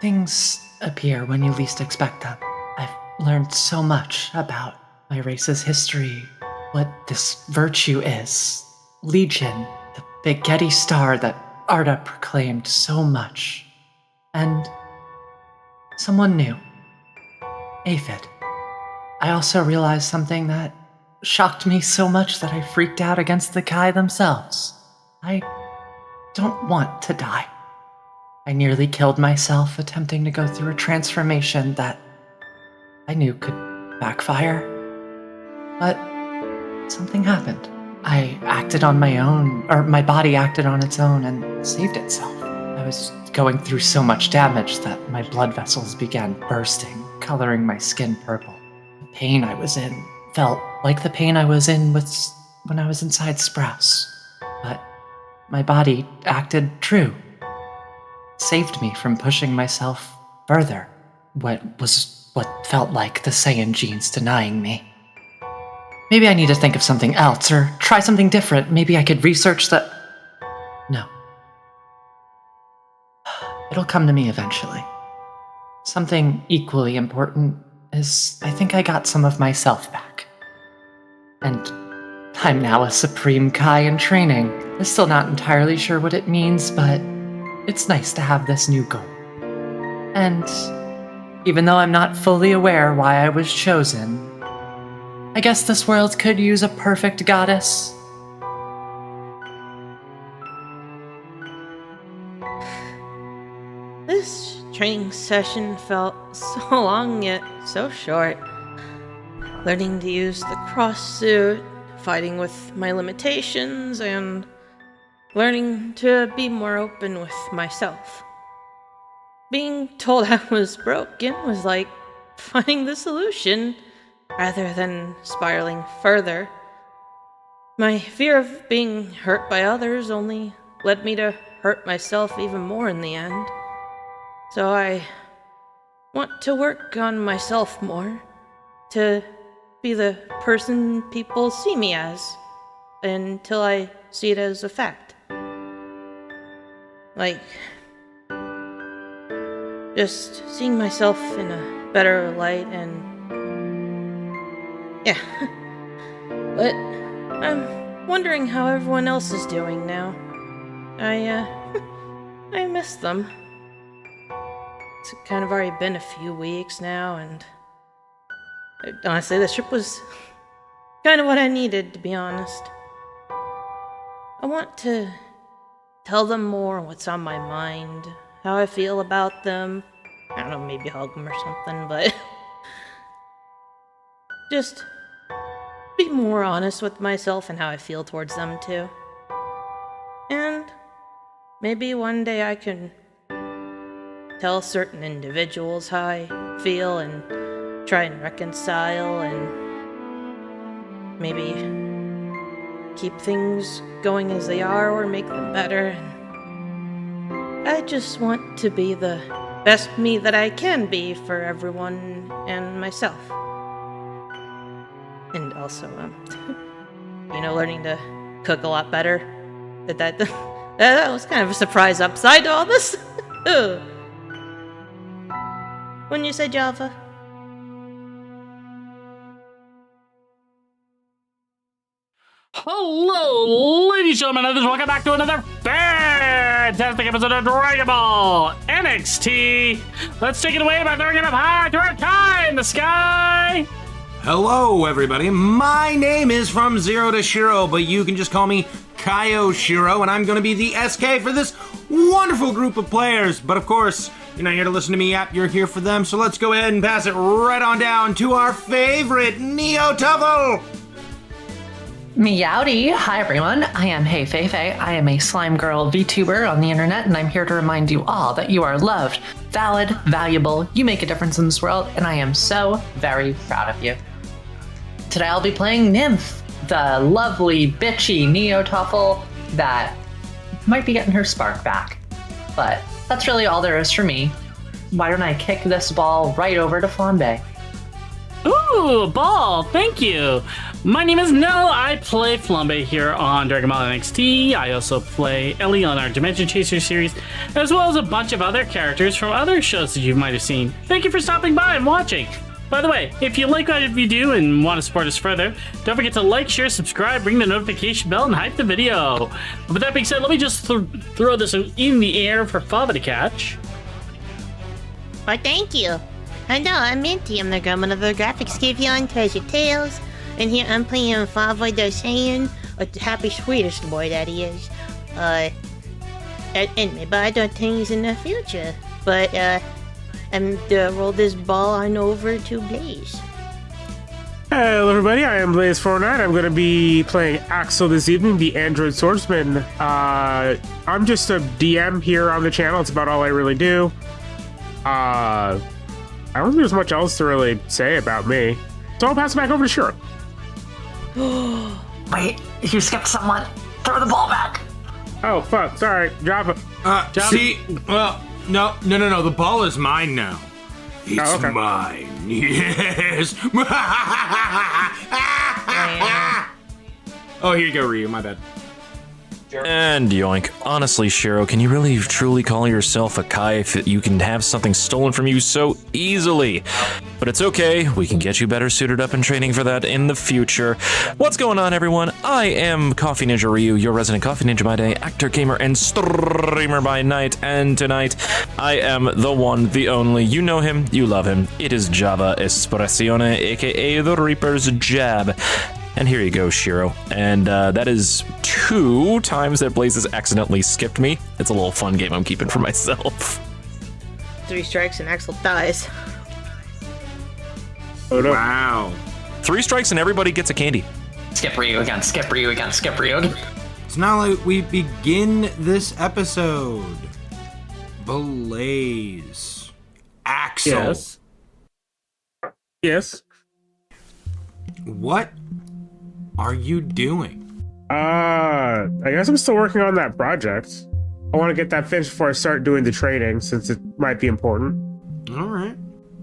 Things appear when you least expect them. I've learned so much about my race's history, what this virtue is. Legion, the big Getty star that Arda proclaimed so much. And someone new. Aphid. I also realized something that shocked me so much that I freaked out against the Kai themselves. I don't want to die. I nearly killed myself attempting to go through a transformation that I knew could backfire. But something happened. I acted on my own, or my body acted on its own and saved itself. I was going through so much damage that my blood vessels began bursting, coloring my skin purple. The pain I was in felt like the pain I was in when I was inside Sprouse. But my body acted true. Saved me from pushing myself further. What felt like the Saiyan genes denying me. Maybe I need to think of something else, or try something different. Maybe I could research the... No. It'll come to me eventually. Something equally important is I think I got some of myself back. And I'm now a Supreme Kai in training. I'm still not entirely sure what it means, but it's nice to have this new goal. And even though I'm not fully aware why I was chosen, I guess this world could use a perfect goddess. This training session felt so long yet so short. Learning to use the cross suit, fighting with my limitations, and learning to be more open with myself. Being told I was broken was like finding the solution rather than spiraling further. My fear of being hurt by others only led me to hurt myself even more in the end. So I want to work on myself more, to be the person people see me as, until I see it as a fact. Like, just seeing myself in a better light and... yeah. But I'm wondering how everyone else is doing now. I miss them. It's kind of already been a few weeks now, and honestly, this trip was kind of what I needed, to be honest. I want to tell them more what's on my mind, how I feel about them. I don't know, maybe hug them or something, but just be more honest with myself and how I feel towards them too. And maybe one day I can tell certain individuals how I feel and try and reconcile and maybe keep things going as they are or make them better. I just want to be the best me that I can be for everyone and myself. And also, learning to cook a lot better. That was kind of a surprise upside to all this. Wouldn't you say, Java? Hello, ladies and gentlemen, and welcome back to another fantastic episode of Dragon Ball NXT. Let's take it away by throwing it up high to our Kai in the sky. Hello, everybody. My name is From Zero to Shiro, but you can just call me Kaio Shiro, and I'm going to be the SK for this wonderful group of players. But of course, you're not here to listen to me yet, you're here for them, so let's go ahead and pass it right on down to our favorite Neo Tuffle. Meowdy! Hi everyone, I am Hey Feifei. I am a slime girl VTuber on the internet, and I'm here to remind you all that you are loved, valid, valuable, you make a difference in this world, and I am so very proud of you. Today I'll be playing Nymph, the lovely, bitchy Neo-Tuffle that might be getting her spark back. But that's really all there is for me. Why don't I kick this ball right over to Flambe? Ooh, ball, thank you. My name is Nell. I play Flambe here on Dragon Ball NXT. I also play Ellie on our Dimension Chaser series, as well as a bunch of other characters from other shows that you might have seen. Thank you for stopping by and watching. By the way, if you like what we do and want to support us further, don't forget to like, share, subscribe, ring the notification bell, and hype the video. But with that being said, let me just throw this in the air for Fava to catch. Why, thank you. Hello, I'm Minty. I'm the grandmother of the graphics give on Treasure Tales. And here I'm playing Fava the Saiyan, a happy Swedish boy that he is. And maybe I do things in the future. But, I'm to roll this ball on over to Blaze. Hello everybody, I am Blaze Fortnite. I'm going to be playing Axel this evening, the Android Swordsman. I'm just a DM here on the channel. It's about all I really do. I don't think there's much else to really say about me. So I'll pass it back over to Shiro. Wait, you skipped someone. Throw the ball back. Oh, fuck. Sorry. Drop it. See, well, no. The ball is mine now. It's mine. Yes. Oh, here you go, Ryu. My bad. And yoink. Honestly, Shiro, can you really truly call yourself a Kai if you can have something stolen from you so easily? But it's okay, we can get you better suited up and training for that in the future. What's going on, everyone? I am Coffee Ninja Ryu, your resident Coffee Ninja by day, actor, gamer, and streamer by night. And tonight, I am the one, the only. You know him, you love him. It is Java Espressione, aka the Reaper's Jab. And here you go, Shiro. And that is 2 times that Blaze has accidentally skipped me. It's a little fun game I'm keeping for myself. 3 strikes and Axel dies. Oh, no. Wow. 3 strikes and everybody gets a candy. Skip Ryu again, skip Ryu again, skip Ryu again. It's not like we begin this episode. Blaze. Axel. Yes. Yes. What are you doing? I guess I'm still working on that project. I want to get that finished before I start doing the training, since it might be important. All right.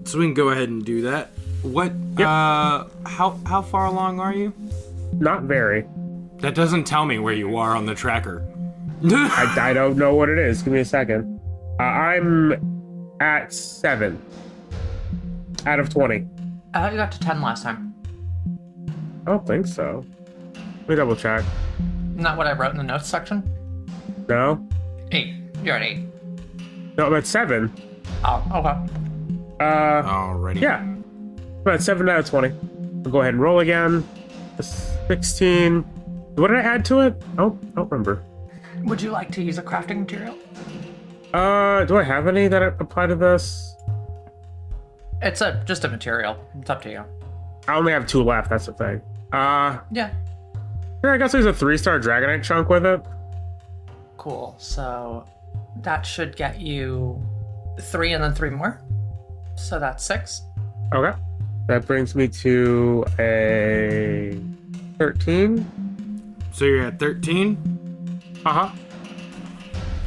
So we can go ahead and do that. What, Yep. How far along are you? Not very. That doesn't tell me where you are on the tracker. I don't know what it is. Give me a second. I'm at 7 out of 20. I thought you got to 10 last time. I don't think so. Let me double check. Isn't that what I wrote in the notes section? No? 8. You're at 8. No, I'm at 7. Oh, okay. Alrighty. Yeah. I'm at 7 out of 20. I'll go ahead and roll again. 16. What did I add to it? Oh, I don't remember. Would you like to use a crafting material? Do I have any that apply to this? It's just a material. It's up to you. I only have 2 left, that's the thing. Yeah. Here, I guess there's a 3-star Dragonite chunk with it. Cool. So that should get you 3 and then 3 more. So that's 6. Okay. That brings me to a 13. So you're at 13? Uh-huh.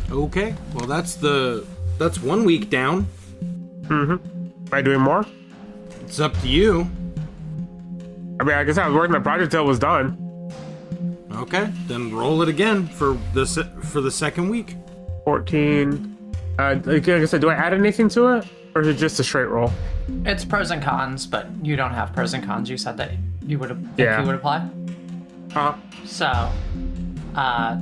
Okay. Well, that's 1 week down. Mm-hmm. Am I doing more? It's up to you. I mean, I guess I was working the project till it was done. Okay, then roll it again for the second week. 14. Like I said, do I add anything to it? Or is it just a straight roll? It's pros and cons, but you don't have pros and cons. You said that you would apply. Uh-huh. So, I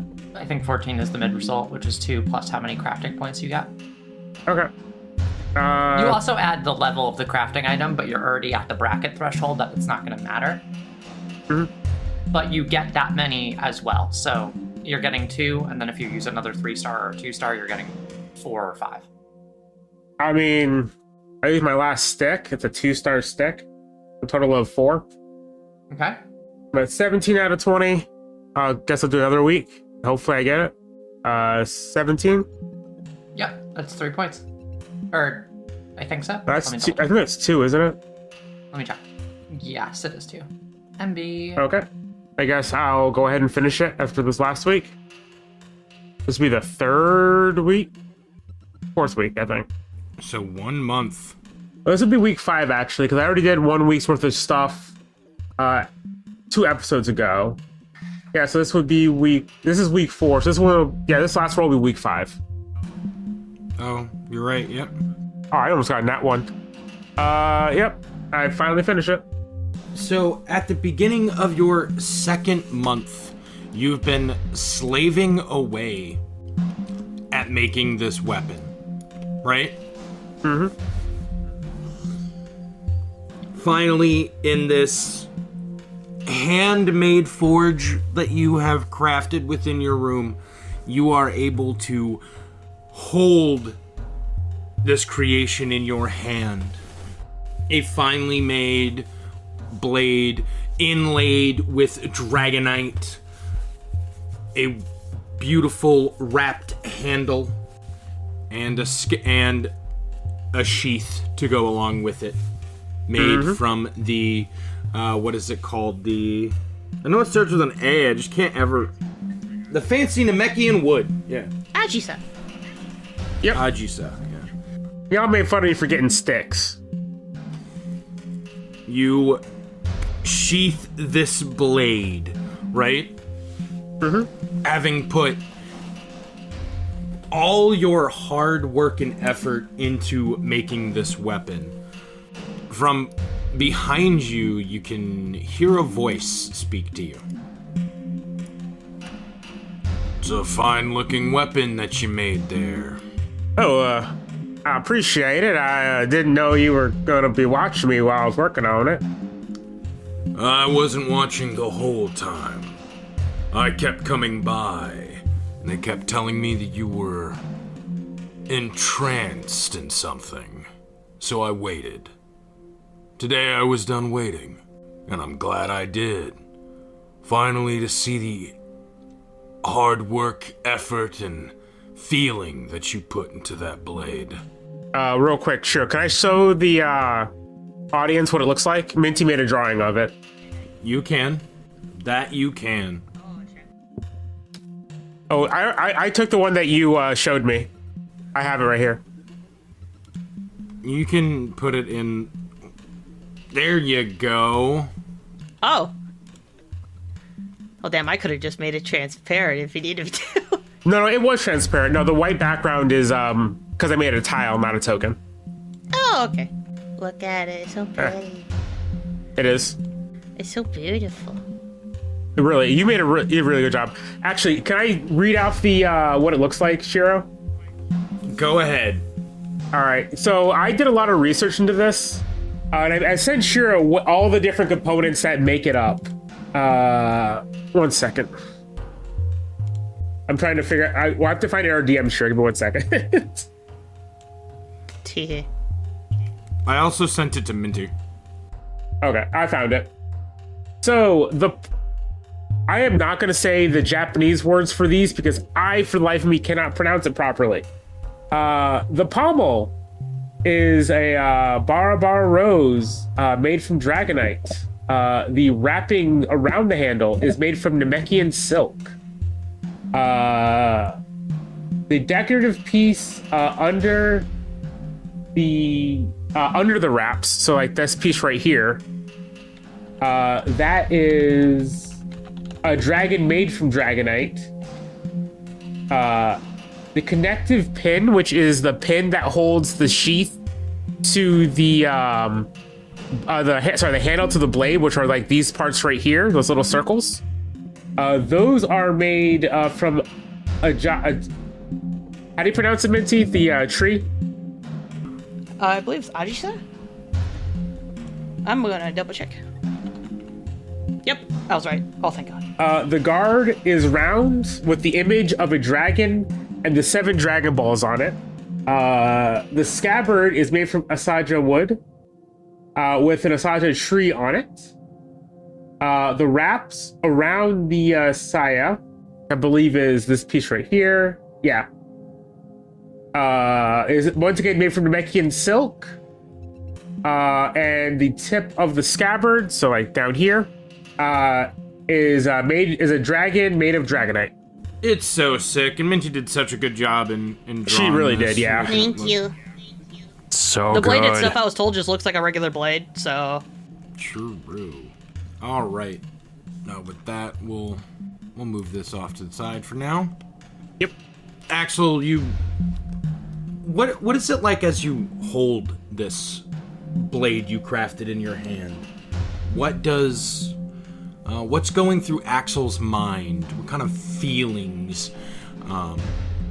think 14 is the mid result, which is 2 plus how many crafting points you get. Okay. You also add the level of the crafting item, but you're already at the bracket threshold that it's not going to matter. Mhm. But you get that many as well. So you're getting 2, and then if you use another 3-star or 2-star, you're getting 4 or 5. I mean, I used my last stick. It's a 2-star stick. A total of 4. Okay. I'm at 17 out of 20. I guess I'll do another week. Hopefully I get it. 17. Yeah, that's 3 points. Or, I think so. That's Let me 2. double I think that's 2, isn't it? Let me check. Yes, it is 2. MB. Okay. I guess I'll go ahead and finish it after this last week. This will be the 3rd week? 4th week, I think. So 1 month. Well, this would be week 5, actually, because I already did 1 week's worth of stuff 2 episodes ago. Yeah, so this would be this is week 4. So this last roll will be week 5. Oh, you're right. Yep. Oh, I almost got that one. Yep. I finally finished it. So, at the beginning of your 2nd month, you've been slaving away at making this weapon, right? Mm-hmm. Finally, in this handmade forge that you have crafted within your room, you are able to hold this creation in your hand. A finely made blade inlaid with dragonite, a beautiful wrapped handle, and a sheath to go along with it, made from the what is it called? I know it starts with an A. I just can't ever. The fancy Namekian wood. Yeah. Ajisa. Yep. Ajisa. Yeah. Y'all made fun of me for getting sticks. You sheath this blade, right? Mm-hmm. Having put all your hard work and effort into making this weapon. From behind you, you can hear a voice speak to you. It's a fine-looking weapon that you made there. Oh, I appreciate it. I didn't know you were going to be watching me while I was working on it. I wasn't watching the whole time. I kept coming by, and they kept telling me that you were entranced in something. So I waited. Today I was done waiting, and I'm glad I did. Finally to see the hard work, effort, and feeling that you put into that blade. Real quick, sure. Can I show the audience what it looks like? Minty made a drawing of it. You can. That you can. Oh, I took the one that you showed me. I have it right here. You can put it in. There you go. Oh. Oh, damn, I could have just made it transparent if you needed me to. No, it was transparent. No, the white background is because I made a tile, not a token. Oh, okay. Look at it. It's so pretty. It is. It's so beautiful. Really, you made a really good job. Actually, can I read out the what it looks like, Shiro? Go ahead. All right. So I did a lot of research into this, and I sent Shiro all the different components that make it up. 1 second. I'm trying to figure out. We'll have to find our DM, Shiro. Give me 1 second. Tee. I also sent it to Minty. Okay, I found it. So I am not going to say the Japanese words for these because I, for the life of me, cannot pronounce it properly. The pommel is a Barabara rose made from dragonite. The wrapping around the handle is made from Namekian silk. The decorative piece under the wraps, so like this piece right here, that is a dragon made from dragonite. The connective pin, which is the pin that holds the sheath to the handle to the blade, which are like these parts right here, those little circles. Those are made from how do you pronounce it, Minty? The tree? I believe it's Ajisa. I'm gonna double check. Yep, I was right. Oh, thank God. The guard is round with the image of a dragon and the 7 Dragon Balls on it. The scabbard is made from Asaja wood with an Asaja tree on it. The wraps around the saya, I believe, is this piece right here. Yeah. Is once again made from Namekian silk. And the tip of the scabbard, so like down here, is a dragon made of dragonite. It's so sick, and Minty did such a good job in drawing She really this. did, yeah. Thank you. So The blade good. itself, I was told, just looks like a regular blade, so... True. All right. With that, we'll move this off to the side for now. Yep. Axel, what is it like as you hold this blade you crafted in your hand? What's going through Axel's mind? What kind of feelings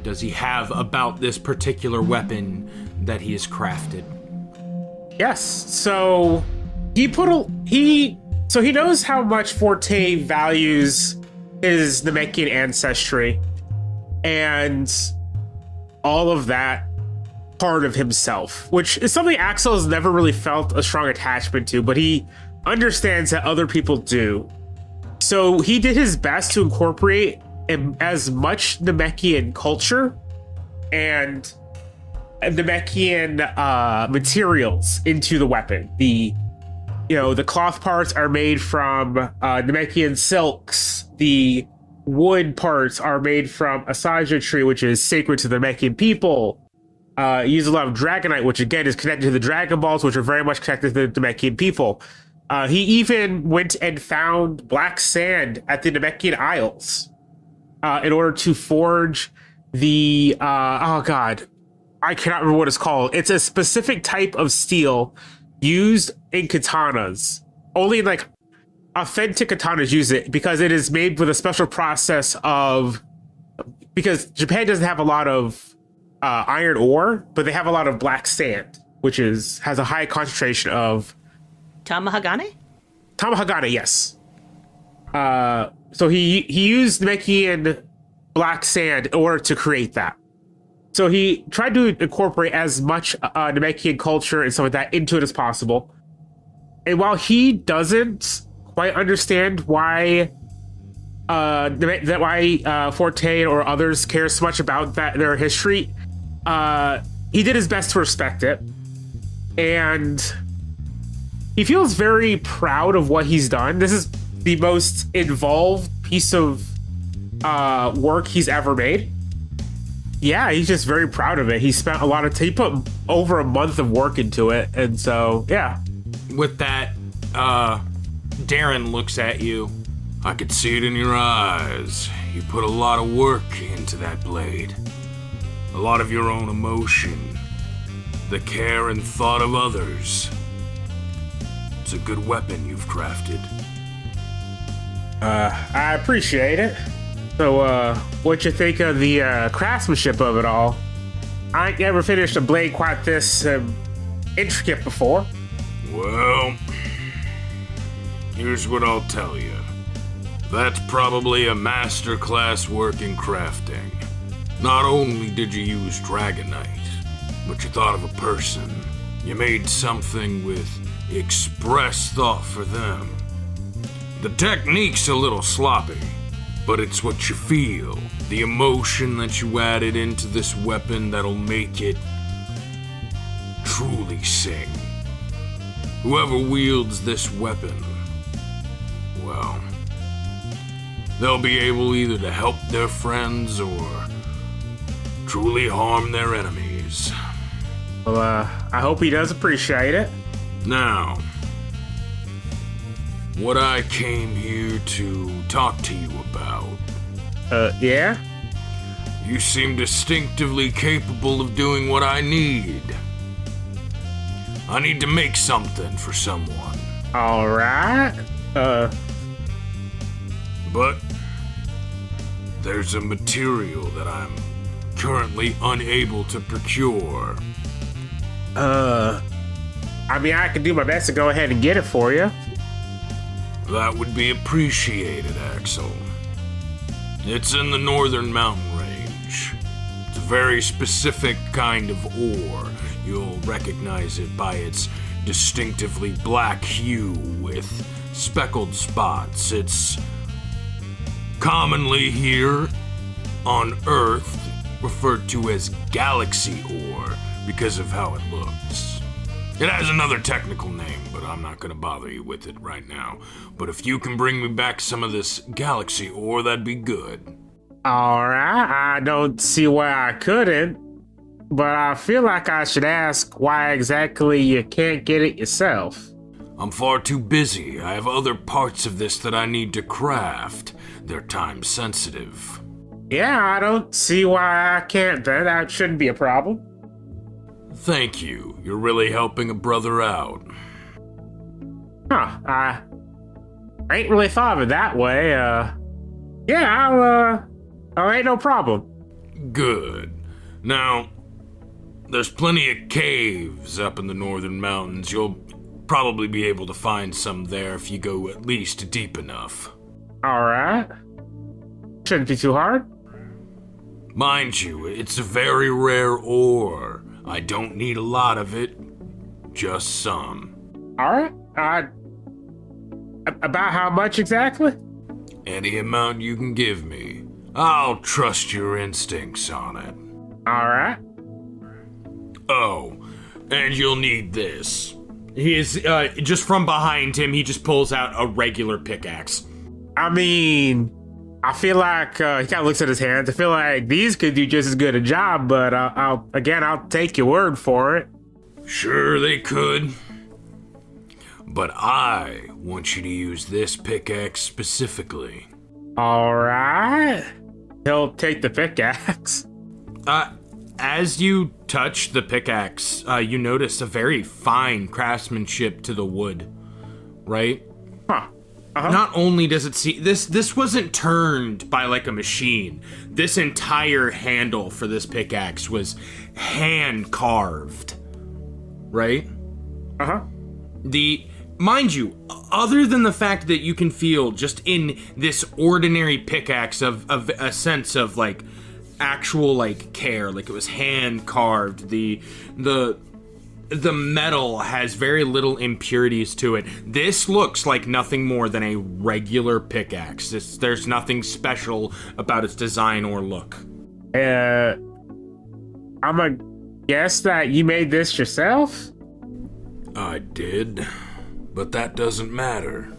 does he have about this particular weapon that he has crafted? Yes. So he knows how much Forte values his Namekian ancestry and all of that part of himself, which is something Axel has never really felt a strong attachment to, but he understands that other people do. So he did his best to incorporate as much Namekian culture and Namekian materials into the weapon. The cloth parts are made from Namekian silks. The wood parts are made from Asaja tree, which is sacred to the Namekian people. Use a lot of dragonite, which again is connected to the Dragon Balls, which are very much connected to the Namekian people. He even went and found black sand at the Namekian Isles in order to forge the I cannot remember what it's called. It's a specific type of steel used in katanas. Only like authentic katanas use it because it is made with a special process because Japan doesn't have a lot of iron ore, but they have a lot of black sand, which has a high concentration of Tamahagane? Tamahagane, yes. So he used Namekian black sand in order to create that. So he tried to incorporate as much Namekian culture and stuff like that into it as possible. And while he doesn't quite understand why Forte or others care so much about their history, he did his best to respect it. And he feels very proud of what he's done. This is the most involved piece of work he's ever made. Yeah, he's just very proud of it. He put over a month of work into it, and so yeah. With that, Darren looks at you. I could see it in your eyes. You put a lot of work into that blade. A lot of your own emotion. The care and thought of others. It's a good weapon you've crafted. I appreciate it. So, what you think of the craftsmanship of it all? I ain't never finished a blade quite this intricate before. Well, here's what I'll tell you. That's probably a masterclass work in crafting. Not only did you use dragonite, but you thought of a person. You made something with express thought for them. The technique's a little sloppy, but it's what you feel, the emotion that you added into this weapon that'll make it truly sing. Whoever wields this weapon, well, they'll be able either to help their friends or truly harm their enemies. Well, I hope he does appreciate it. Now, what I came here to talk to you about. Yeah? You seem distinctively capable of doing what I need. I need to make something for someone. Alright. But there's a material that I'm currently unable to procure. I mean, I can do my best to go ahead and get it for you. That would be appreciated, Axel. It's in the northern mountain range. It's a very specific kind of ore. You'll recognize it by its distinctively black hue with speckled spots. It's commonly here on Earth referred to as galaxy ore because of how it looks. It has another technical name, but I'm not going to bother you with it right now. But if you can bring me back some of this galaxy ore, that'd be good. Alright, I don't see why I couldn't, but I feel like I should ask why exactly you can't get it yourself. I'm far too busy. I have other parts of this that I need to craft. They're time sensitive. Yeah, I don't see why I can't then. That shouldn't be a problem. Thank you. You're really helping a brother out. Huh, I ain't really thought of it that way. Yeah, I'll ain't no problem. Good. Now, there's plenty of caves up in the northern mountains. You'll probably be able to find some there if you go at least deep enough. Alright. Shouldn't be too hard. Mind you, it's a very rare ore. I don't need a lot of it, just some. Alright. About how much exactly? Any amount you can give me. I'll trust your instincts on it. Alright. Oh, and you'll need this. He is, just from behind him, he just pulls out a regular pickaxe. I mean, I feel like, he kind of looks at his hands. I feel like these could do just as good a job, but I'll take your word for it. Sure they could. But I want you to use this pickaxe specifically. Alright. He'll take the pickaxe. As you touch the pickaxe, you notice a very fine craftsmanship to the wood, right? Huh. Uh-huh. Not only does it see this wasn't turned by like a machine. This entire handle for this pickaxe was hand carved, right? Uh-huh. Mind you, other than the fact that you can feel just in this ordinary pickaxe of a sense of like actual like care, like it was hand carved. The metal has very little impurities to it. This looks like nothing more than a regular pickaxe. There's nothing special about its design or look. I'm a guess that you made this yourself? I did, but that doesn't matter.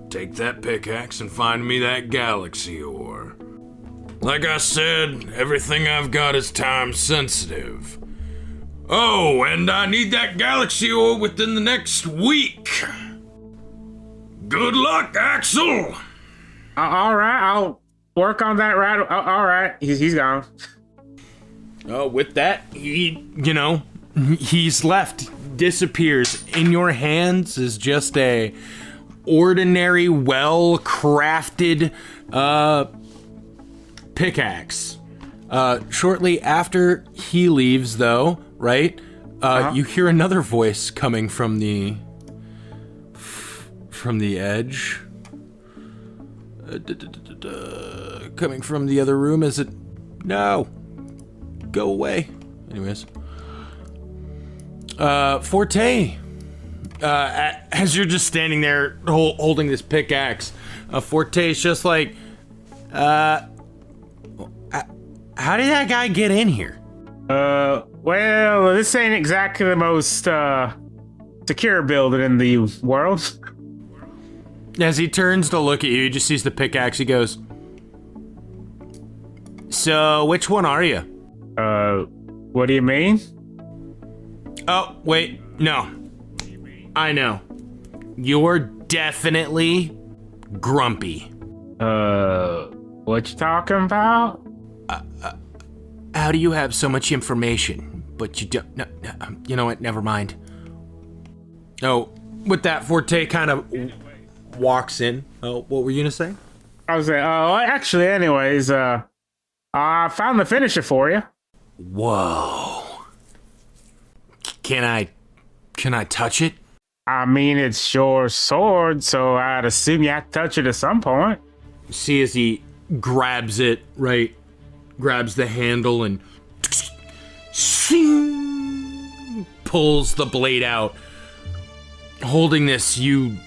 Take that pickaxe and find me that galaxy ore. Like I said, everything I've got is time sensitive. Oh, and I need that galaxy ore within the next week. Good luck, Axel! Alright, I'll work on that right. Alright, he's gone. With that, he's left, disappears. In your hands is just a ordinary, well-crafted, pickaxe. Shortly after he leaves, though, right? You hear another voice coming from the edge. Coming from the other room. Is it? No. Go away. Anyways. Forte. As you're just standing there holding this pickaxe, Forte's just like, how did that guy get in here? Well, this ain't exactly the most, secure building in the world. As he turns to look at you, he just sees the pickaxe. He goes, so, which one are you? What do you mean? Oh, wait, no. I know. You're definitely grumpy. What you talking about? How do you have so much information, but you don't... No, you know what, never mind. Oh, with that, Forte kind of walks in. Oh, what were you gonna say? I was like, actually, anyways, I found the finisher for you. Whoa. Can I touch it? I mean, it's your sword, so I'd assume you have to touch it at some point. See as he grabs it, right? Grabs the handle and pulls the blade out. Holding this, you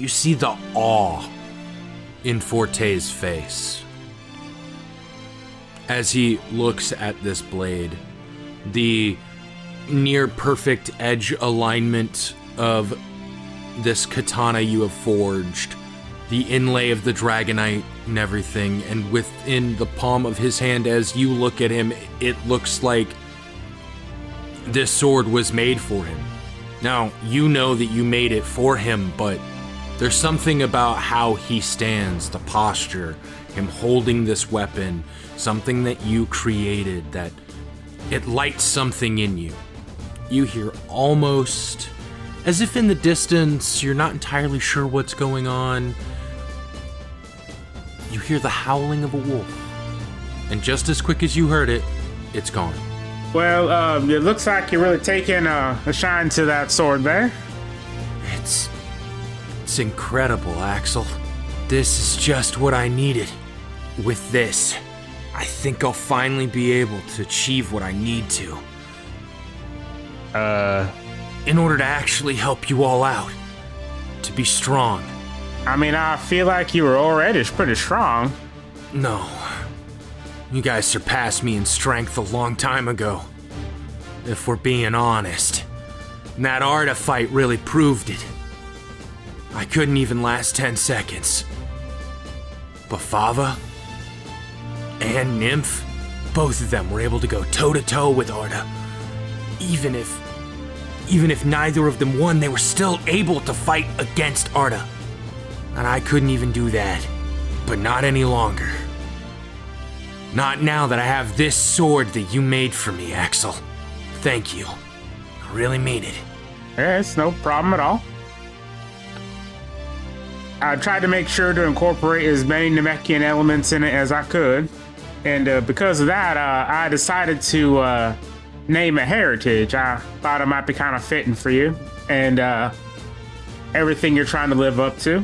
see the awe in Forte's face. As he looks at this blade, the near perfect edge alignment of this katana you have forged, the inlay of the dragonite and everything, and within the palm of his hand, as you look at him, it looks like this sword was made for him. Now, you know that you made it for him, but there's something about how he stands, the posture, him holding this weapon, something that you created, that it lights something in you. You hear almost as if in the distance, you're not entirely sure what's going on. You hear the howling of a wolf. And just as quick as you heard it, it's gone. Well, it looks like you're really taking a shine to that sword there. It's incredible, Axel. This is just what I needed. With this, I think I'll finally be able to achieve what I need to. In order to actually help you all out. To be strong. I mean, I feel like you were already pretty strong. No. You guys surpassed me in strength a long time ago. If we're being honest. And that Arda fight really proved it. I couldn't even last 10 seconds. But Fava and Nymph, both of them were able to go toe-to-toe with Arda. Even if neither of them won, they were still able to fight against Arda. And I couldn't even do that. But not any longer. Not now that I have this sword that you made for me, Axel. Thank you. I really mean it. Yeah, it's no problem at all. I tried to make sure to incorporate as many Namekian elements in it as I could. And because of that, I decided to name it Heritage. I thought it might be kind of fitting for you. And everything you're trying to live up to.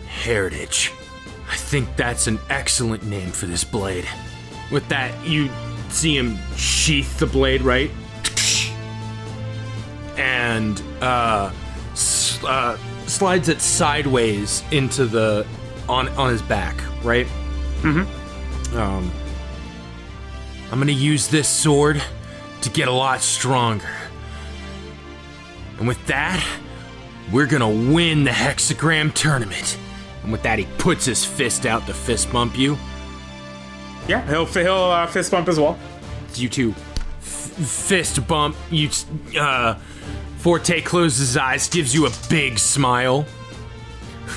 Heritage. I think that's an excellent name for this blade. With that, you see him sheath the blade, right? And slides it sideways into the on his back, right? Mm-hmm. I'm gonna use this sword to get a lot stronger. And with that, we're gonna win the Hexagram tournament. And with that, he puts his fist out to fist bump you. Yeah, he'll fist bump as well. You two fist bump. You Forte closes his eyes, gives you a big smile.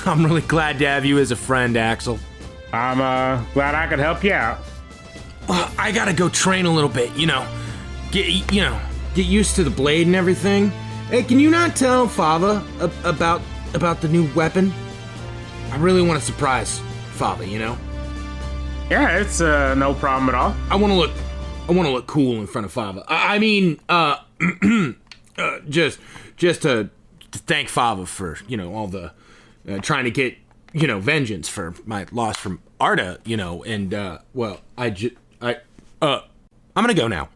I'm really glad to have you as a friend, Axel. I'm glad I could help you out. I gotta go train a little bit, get used to the blade and everything. Hey, can you not tell Fava about the new weapon? I really want to surprise Fava, Yeah, it's no problem at all. I want to look cool in front of Fava. Just to thank Fava for all the trying to get vengeance for my loss from Arda. And I'm gonna go now.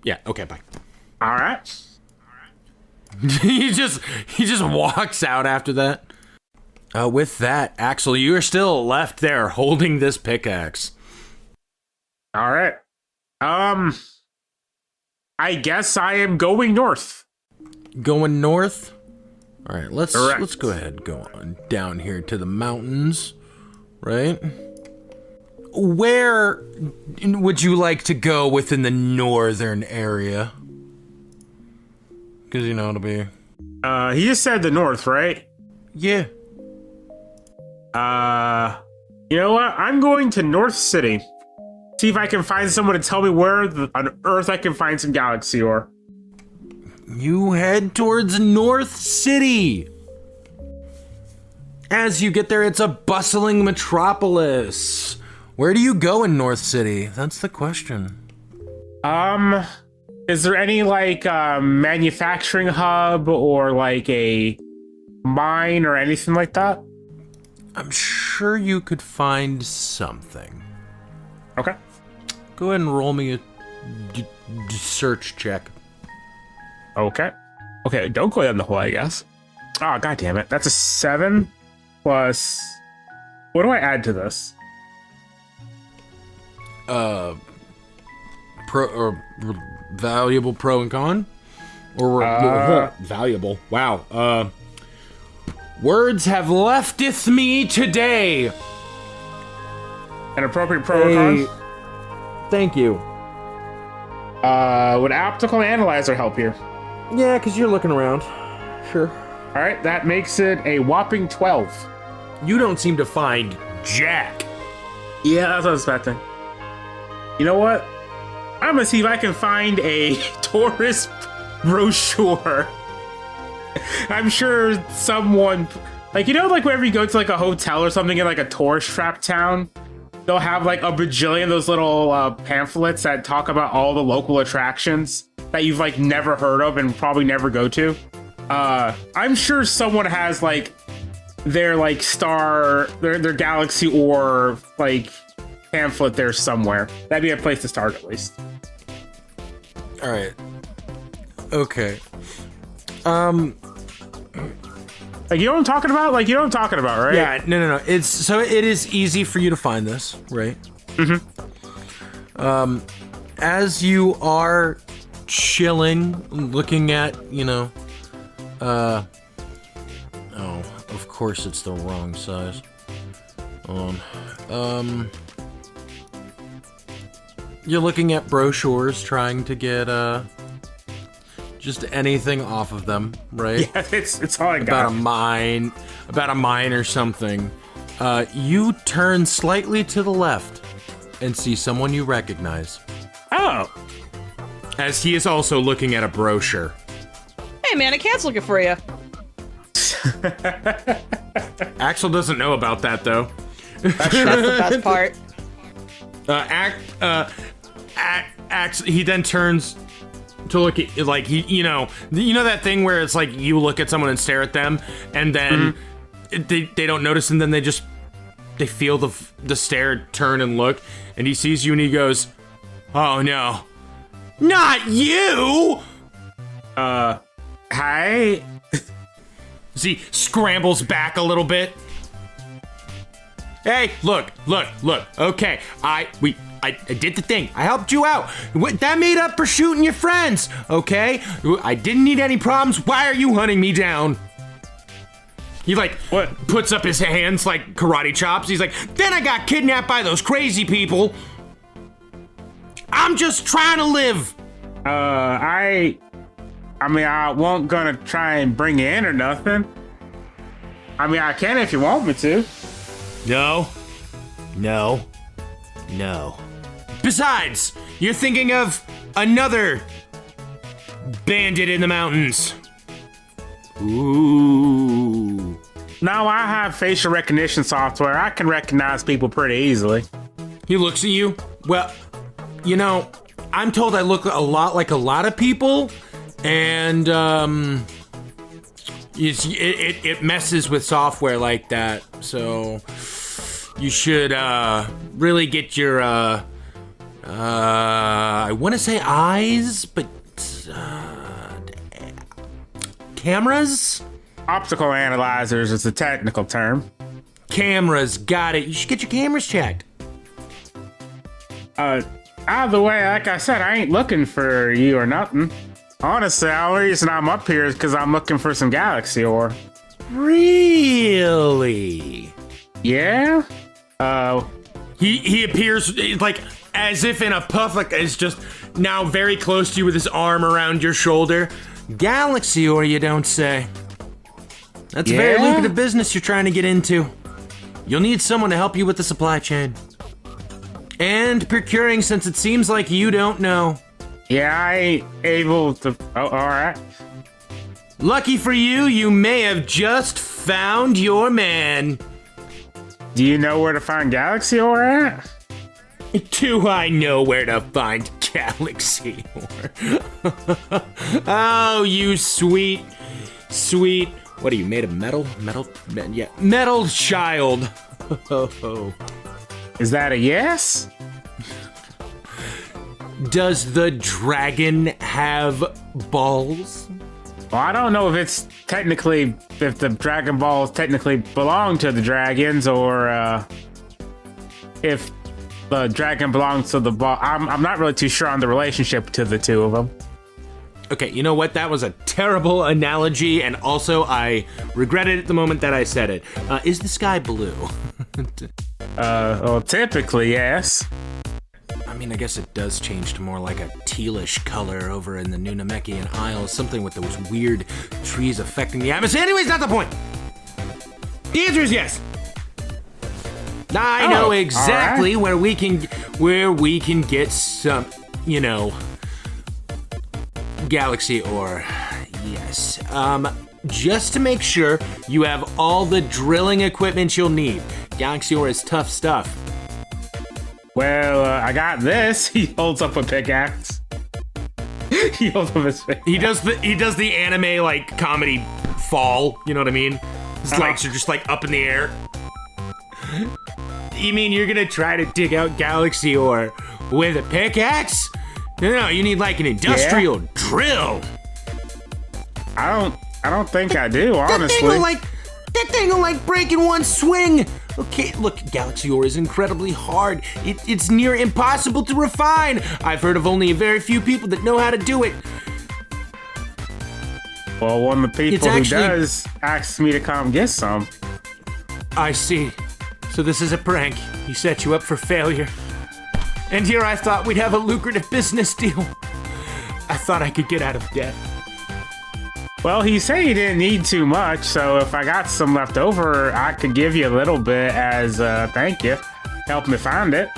Yeah. Okay. Bye. All right. he just walks out after that. With that, Axel, you are still left there holding this pickaxe. All right. I guess I am going north. Going north? All right, let's Correct. go ahead and go on down here to the mountains, right? Where would you like to go within the northern area? Because it'll be... He just said the north, right? Yeah. You know what? I'm going to North City. See if I can find someone to tell me where on Earth I can find some galaxy ore. You head towards North City. As you get there, it's a bustling metropolis. Where do you go in North City? That's the question. Is there any manufacturing hub or a mine or anything like that? I'm sure you could find something. Okay. Go ahead and roll me a search check. Okay. Okay, don't go down the hole, I guess. Oh, god damn it. That's a 7 plus... What do I add to this? Valuable pro and con? Or valuable. Wow. Words have lefteth me today. An appropriate pro or con? Thank you. Would optical analyzer help here? Yeah, because you're looking around. Sure. All right, that makes it a whopping 12. You don't seem to find Jack. Yeah, that's what I was expecting. You know what? I'm gonna see if I can find a tourist brochure. I'm sure someone, like, you know, like whenever you go to like a hotel or something in like a tourist trap town, they'll have like a bajillion of those little pamphlets that talk about all the local attractions that you've like never heard of and probably never go to. I'm sure someone has like their like their galaxy or like pamphlet there somewhere. That'd be a place to start at least. All right. Okay. Like, you know what I'm talking about? Like, you know what I'm talking about, right? Yeah, no. It is easy for you to find this, right? Mm-hmm. As you are chilling, looking at, oh, of course it's the wrong size. You're looking at brochures, trying to get, just anything off of them, right? Yeah, it's all I got. About a mine or something. You turn slightly to the left and see someone you recognize. Oh. As he is also looking at a brochure. Hey, man, a cat's looking for you. Axel doesn't know about that, though. That's the best part. Axel, he then turns to look at, like, you know that thing where it's like you look at someone and stare at them, and then they don't notice, and then they feel the stare, turn and look, and he sees you and he goes, "Oh no, not you!" Hi. He scrambles back a little bit. Hey, look. Okay, I did the thing. I helped you out. That made up for shooting your friends, okay? I didn't need any problems. Why are you hunting me down? He, puts up his hands like karate chops. He's like, then I got kidnapped by those crazy people. I'm just trying to live. I mean, I won't gonna try and bring you in or nothing. I mean, I can if you want me to. No. Besides, you're thinking of another bandit in the mountains. Ooh. Now I have facial recognition software. I can recognize people pretty easily. He looks at you. Well, I'm told I look a lot like a lot of people, and it messes with software like that. So you should really get your I want to say eyes, but cameras? Optical analyzers is a technical term. Cameras, got it. You should get your cameras checked. Either way, like I said, I ain't looking for you or nothing. Honestly, the only reason I'm up here is because I'm looking for some galaxy ore. Really? Yeah? He appears like as if in a puff, like is just now very close to you with his arm around your shoulder. Galaxy ore, you don't say. That's a very lucrative business you're trying to get into. You'll need someone to help you with the supply chain. And procuring, since it seems like you don't know. Yeah, I ain't able to... Oh, alright. Lucky for you, you may have just found your man. Do you know where to find galaxy ore at? Do I know where to find galaxy ore? Oh, you sweet... What are you, made of metal? Metal child. Is that a yes? Does the dragon have balls? Well, I don't know if the Dragon Balls technically belong to the dragons, or if the dragon belongs to the ball. I'm not really too sure on the relationship to the two of them. Okay, you know what? That was a terrible analogy, and also I regretted it the moment that I said it. Is the sky blue? Well, typically, yes. I mean, I guess it does change to more like a tealish color over in the New Namekian Isles, something with those weird trees affecting the atmosphere. Anyways, not the point. The answer is yes. I know exactly where we can get some, galaxy ore. Yes. Just to make sure you have all the drilling equipment you'll need. Galaxy ore is tough stuff. Well, I got this. He holds up a pickaxe. He holds up his face. He does the anime like comedy fall. You know what I mean? His legs are just like up in the air. You mean you're gonna try to dig out galaxy ore with a pickaxe? No, you need like an industrial drill. I don't think I do, honestly. That thing will break in one swing. Okay, look, galaxy ore is incredibly hard. It's near impossible to refine. I've heard of only a very few people that know how to do it. Well, one of the people who does asks me to come get some. I see. So this is a prank. He set you up for failure. And here I thought we'd have a lucrative business deal. I thought I could get out of debt. Well, he said he didn't need too much, so if I got some left over, I could give you a little bit as a thank you. Help me find it.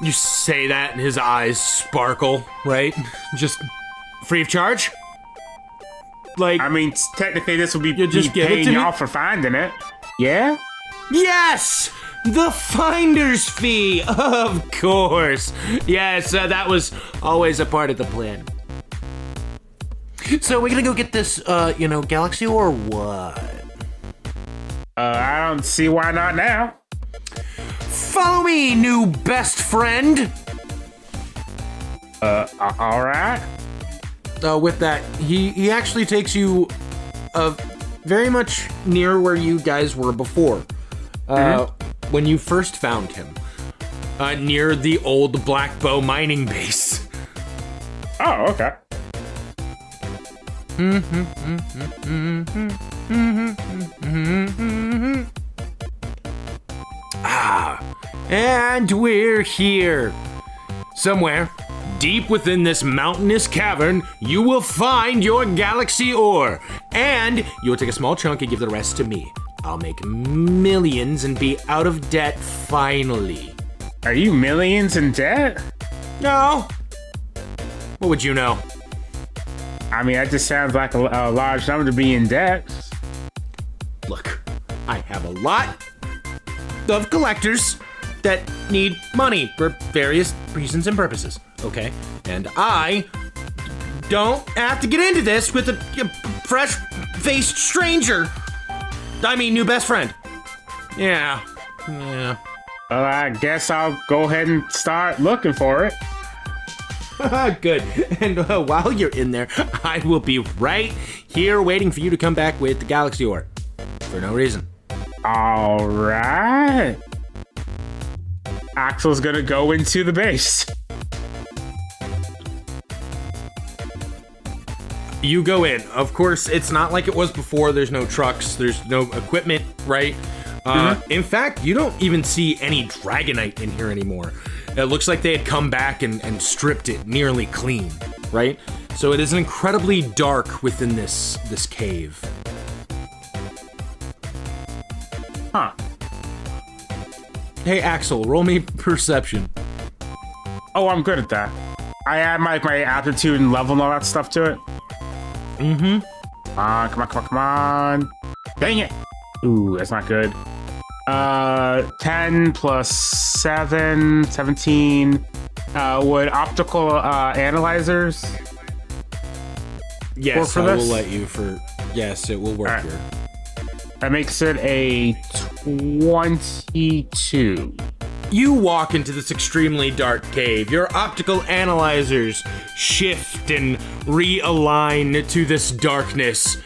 You say that and his eyes sparkle, right? Just free of charge? I mean, technically this would be just paying y'all for finding it. Yeah? Yes! The finder's fee, of course. Yes, that was always a part of the plan. So we're gonna go get this, galaxy or what? I don't see why not now. Follow me, new best friend. All right. With that, he actually takes you, very much near where you guys were before. When you first found him, near the old Black Bow mining base. Oh, okay. And we're here. Somewhere, deep within this mountainous cavern, you will find your galaxy ore. And you will take a small chunk and give the rest to me. I'll make millions and be out of debt finally. Are you millions in debt? No. What would you know? I mean, that just sounds like a large number to be in debt. Look, I have a lot of collectors that need money for various reasons and purposes, okay? And I don't have to get into this with a fresh-faced stranger. I mean, new best friend. Yeah. Well, I guess I'll go ahead and start looking for it. Good. And while you're in there, I will be right here waiting for you to come back with the galaxy ore. For no reason. All right. Axel's gonna go into the base. You go in. Of course, it's not like it was before. There's no trucks. There's no equipment, right? In fact, you don't even see any Dragonite in here anymore. It looks like they had come back and stripped it nearly clean, right? So it is incredibly dark within this cave. Huh. Hey, Axel, roll me perception. Oh, I'm good at that. I add my aptitude and level and all that stuff to it. Come on. Dang it. Ooh, that's not good. 10 plus 7, 17. Would optical analyzers Yes, work for I this? will let you for... Yes, it will work All right. here. That makes it a 22. You walk into this extremely dark cave. Your optical analyzers shift and realign to this darkness.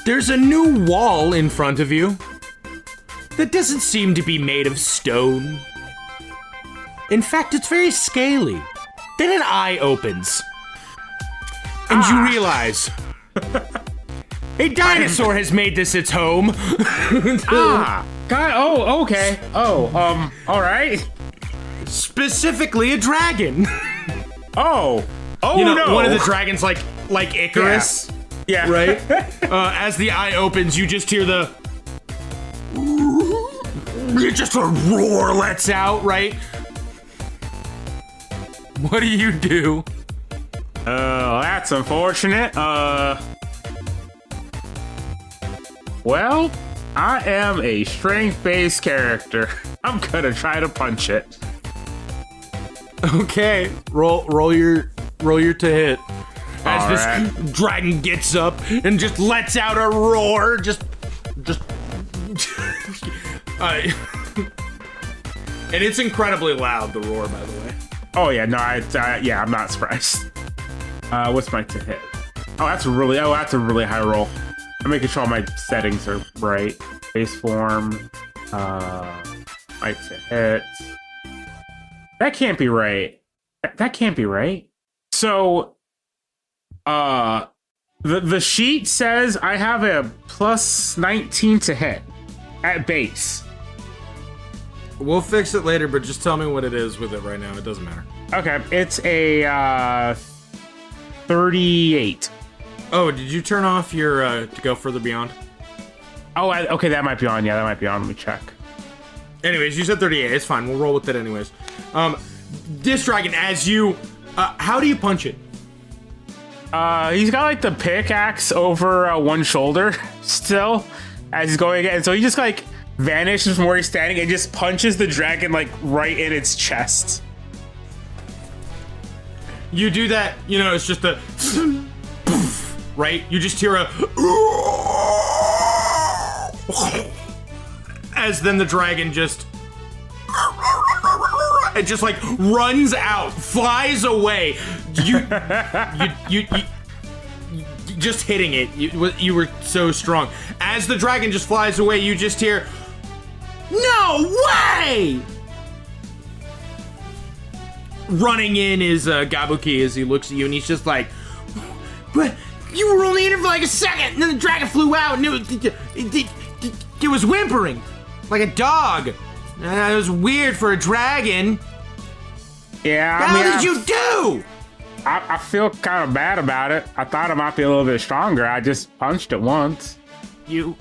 There's a new wall in front of you that doesn't seem to be made of stone. In fact, it's very scaly. Then an eye opens. And you realize a dinosaur has made this its home. God, oh, okay. Oh, all right. Specifically a dragon. Oh, no. One of the dragons like Icarus. Yeah. Right? As the eye opens, you just hear the... Just a roar lets out, right? What do you do? That's unfortunate. Well, I am a strength-based character. I'm gonna try to punch it. Okay, roll your to hit. As this dragon gets up and just lets out a roar, and it's incredibly loud, the roar, by the way. Oh yeah, no, I'm not surprised. What's my to hit? Oh, that's a really high roll. I'm making sure all my settings are right. Base form, my to hit. That can't be right. That can't be right. So, the sheet says I have a plus 19 to hit at base. We'll fix it later, but just tell me what it is with it right now. It doesn't matter. Okay, it's a 38. Oh, did you turn off your to go further beyond? Oh, okay, that might be on. Yeah, that might be on. Let me check. Anyways, you said 38. It's fine. We'll roll with it anyways. This dragon, as you... how do you punch it? He's got like the pickaxe over one shoulder still as he's going again. So he just like vanishes from where he's standing and just punches the dragon like right in its chest. You do that, it's just a... right? You just hear a... As then the dragon just... It just like runs out, flies away. You just hitting it. You were so strong. As the dragon just flies away, you just hear, "No way!" Running in is Gabuki as he looks at you, and he's just like, "But you were only in it for like a second, and then the dragon flew out, and it was whimpering like a dog. It was weird for a dragon." Yeah, How did you do? I feel kind of bad about it. I thought it might be a little bit stronger. I just punched it once. You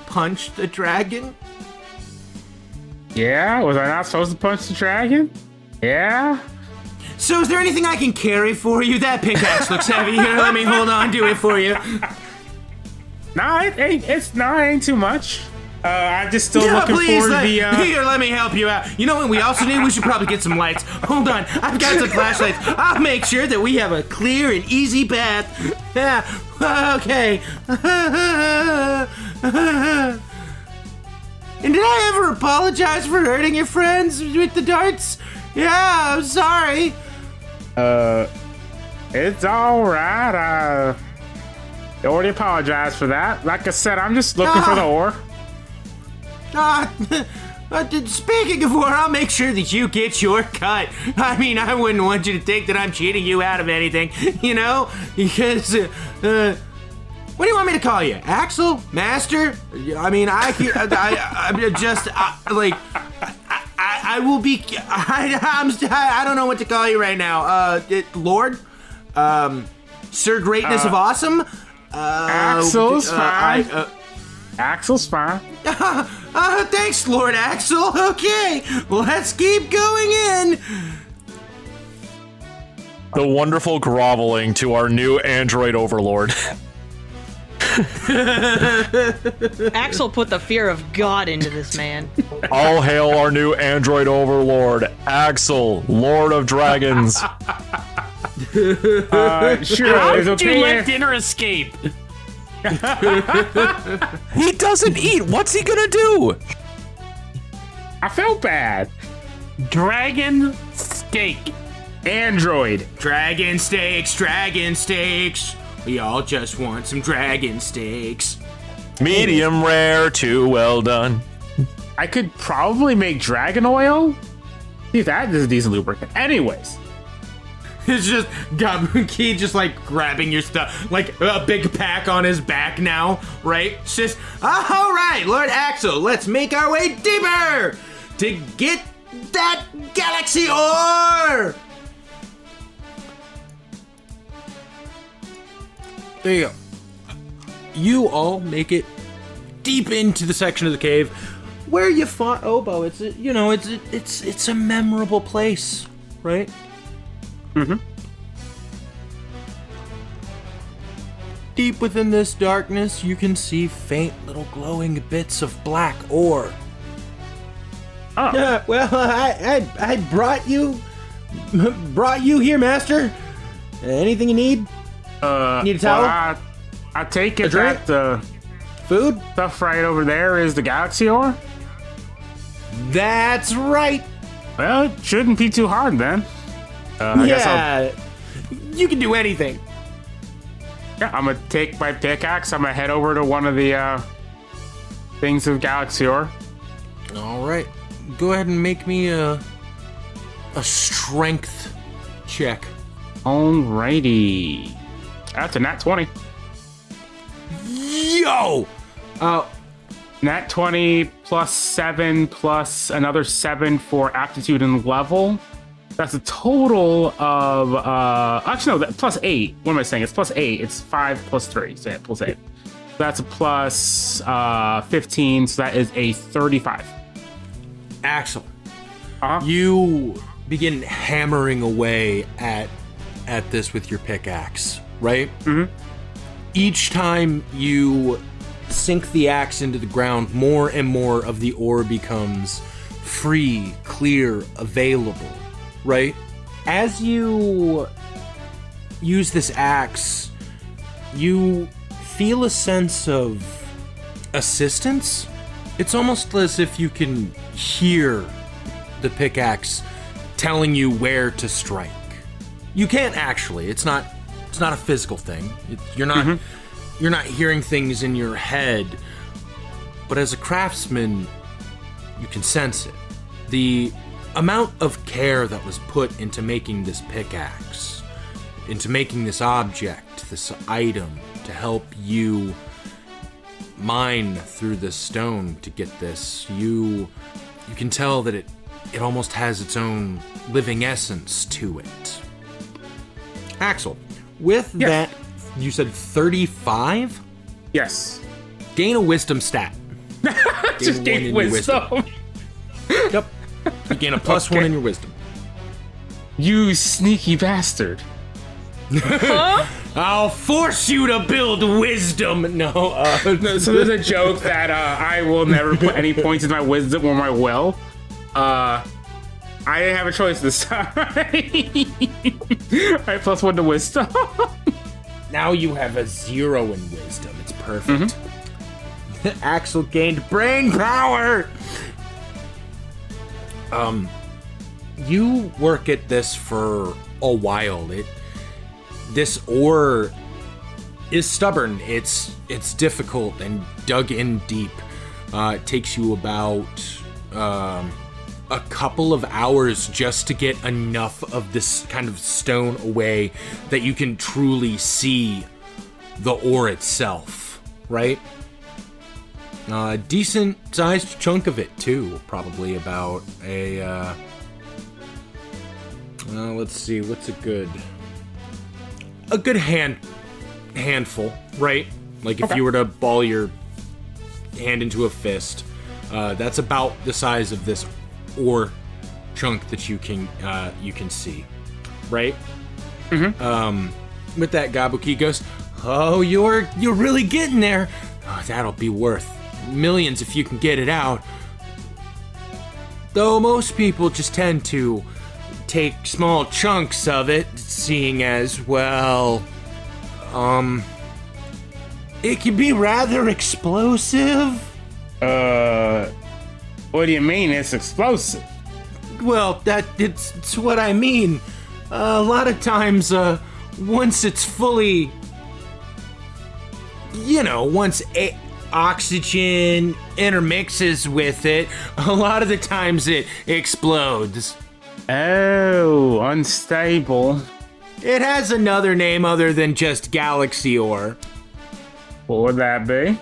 punched the dragon? Yeah? Was I not supposed to punch the dragon? Yeah? So is there anything I can carry for you? That pickaxe looks heavy. Here, let me hold on to it for you. No, it ain't too much. I'm just still looking for Here, let me help you out. You know what we also need? We should probably get some lights. Hold on, I've got some flashlights. I'll make sure that we have a clear and easy path. Yeah, okay. And did I ever apologize for hurting your friends with the darts? Yeah, I'm sorry. It's all right. I already apologized for that. Like I said, I'm just looking for the ore. Speaking of ore, I'll make sure that you get your cut. I mean, I wouldn't want you to think that I'm cheating you out of anything, because, what do you want me to call you? Axel? Master? I mean, I will be, I don't know what to call you right now. Lord? Sir Greatness of Awesome? Axel's fine. Axel's fine. Thanks, Lord Axel. Okay, let's keep going in. The wonderful groveling to our new android overlord. Axel put the fear of God into this man. All hail our new android overlord, Axel, Lord of Dragons. Sure, How it's did okay. you let dinner escape? He doesn't eat. What's he gonna do? I felt bad. Dragon steak. Android. Dragon steaks. We all just want some dragon steaks. Medium rare, too well done. I could probably make dragon oil. See, that is a decent lubricant. Anyways. It's just Gabuki just like grabbing your stuff, like a big pack on his back now, right? It's just, all right, Lord Axel, let's make our way deeper to get that galaxy ore. There you go. You all make it deep into the section of the cave where you fought Obo. It's a memorable place, right? Mm-hmm. Deep within this darkness, you can see faint little glowing bits of black ore. Oh. Well, I brought you here, Master. Anything you need? Need a towel? Well, I take it drink? that the Food? stuff right over there is the galaxy ore? That's right. Well, it shouldn't be too hard then. I guess you can do anything. I'm gonna take my pickaxe. I'm gonna head over to one of the things of galaxy ore. All right, go ahead and make me a strength check. Alrighty. That's a nat 20. Yo! Nat 20 plus 7 plus another 7 for aptitude and level. That's a total of actually no, plus 8. What am I saying? It's plus 8. It's 5 plus 3. So yeah, plus 8. That's a plus 15, so that is a 35. Axel, Uh-huh. you begin hammering away at this with your pickaxe, right? Mm-hmm. Each time you sink the axe into the ground, more and more of the ore becomes free, clear, available, right? As you use this axe, you feel a sense of assistance. It's almost as if you can hear the pickaxe telling you where to strike. You can't actually. It's not a physical thing. You're not hearing things in your head. But as a craftsman, you can sense it. The amount of care that was put into making this pickaxe, into making this object, this item, to help you mine through this stone to get this, you can tell that it almost has its own living essence to it. Axel, with that, you said 35? Yes. Gain a wisdom stat. Just gain wisdom. Yep. You gain a plus Okay. 1 in your wisdom. You sneaky bastard. I'll force you to build wisdom. No, So there's a joke that I will never put any points in my wisdom or my will. I didn't have a choice this time. I plus 1 to wisdom. now you have a 0 in wisdom. It's perfect. Axel gained brain power. You work at this for a while. This ore is stubborn. It's difficult and dug in deep. It takes you about a couple of hours just to get enough of this kind of stone away that you can truly see the ore itself, right? A decent sized chunk of it too, probably about a let's see, what's a good handful, right? Like if you were to ball your hand into a fist, that's about the size of this ore chunk that you can see, right? With that, Gabuki goes, "Oh, you're really getting there. Oh, that'll be worth millions if you can get it out. Though most people just tend to take small chunks of it, seeing as, well, it can be rather explosive." What do you mean it's explosive? Well, it's what I mean. A lot of times, once it's fully, once oxygen intermixes with it, a lot of the times it explodes. Oh, unstable. It has another name other than just galaxy ore. What would that be?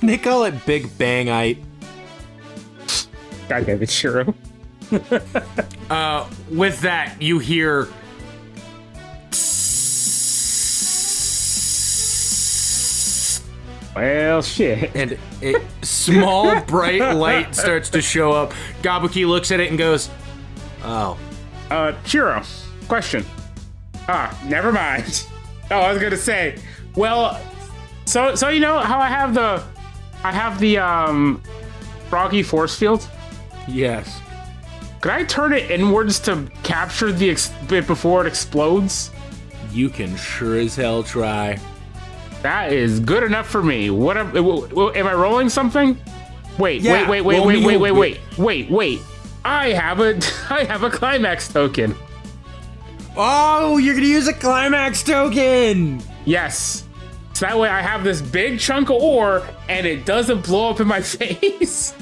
They call it Big Bangite. God damn it, Shiro. With that, you hear... Well, shit. And a small, bright light starts to show up. Gabuki looks at it and goes, oh. Shiro, question. Never mind. Oh, I was gonna say, well, so you know how I have the froggy force field? Yes. Could I turn it inwards to capture the bit before it explodes? You can sure as hell try. That is good enough for me. What am I rolling something? Wait. Yeah, Wait. I have a climax token. Oh, you're gonna use a climax token! Yes. So that way I have this big chunk of ore and it doesn't blow up in my face.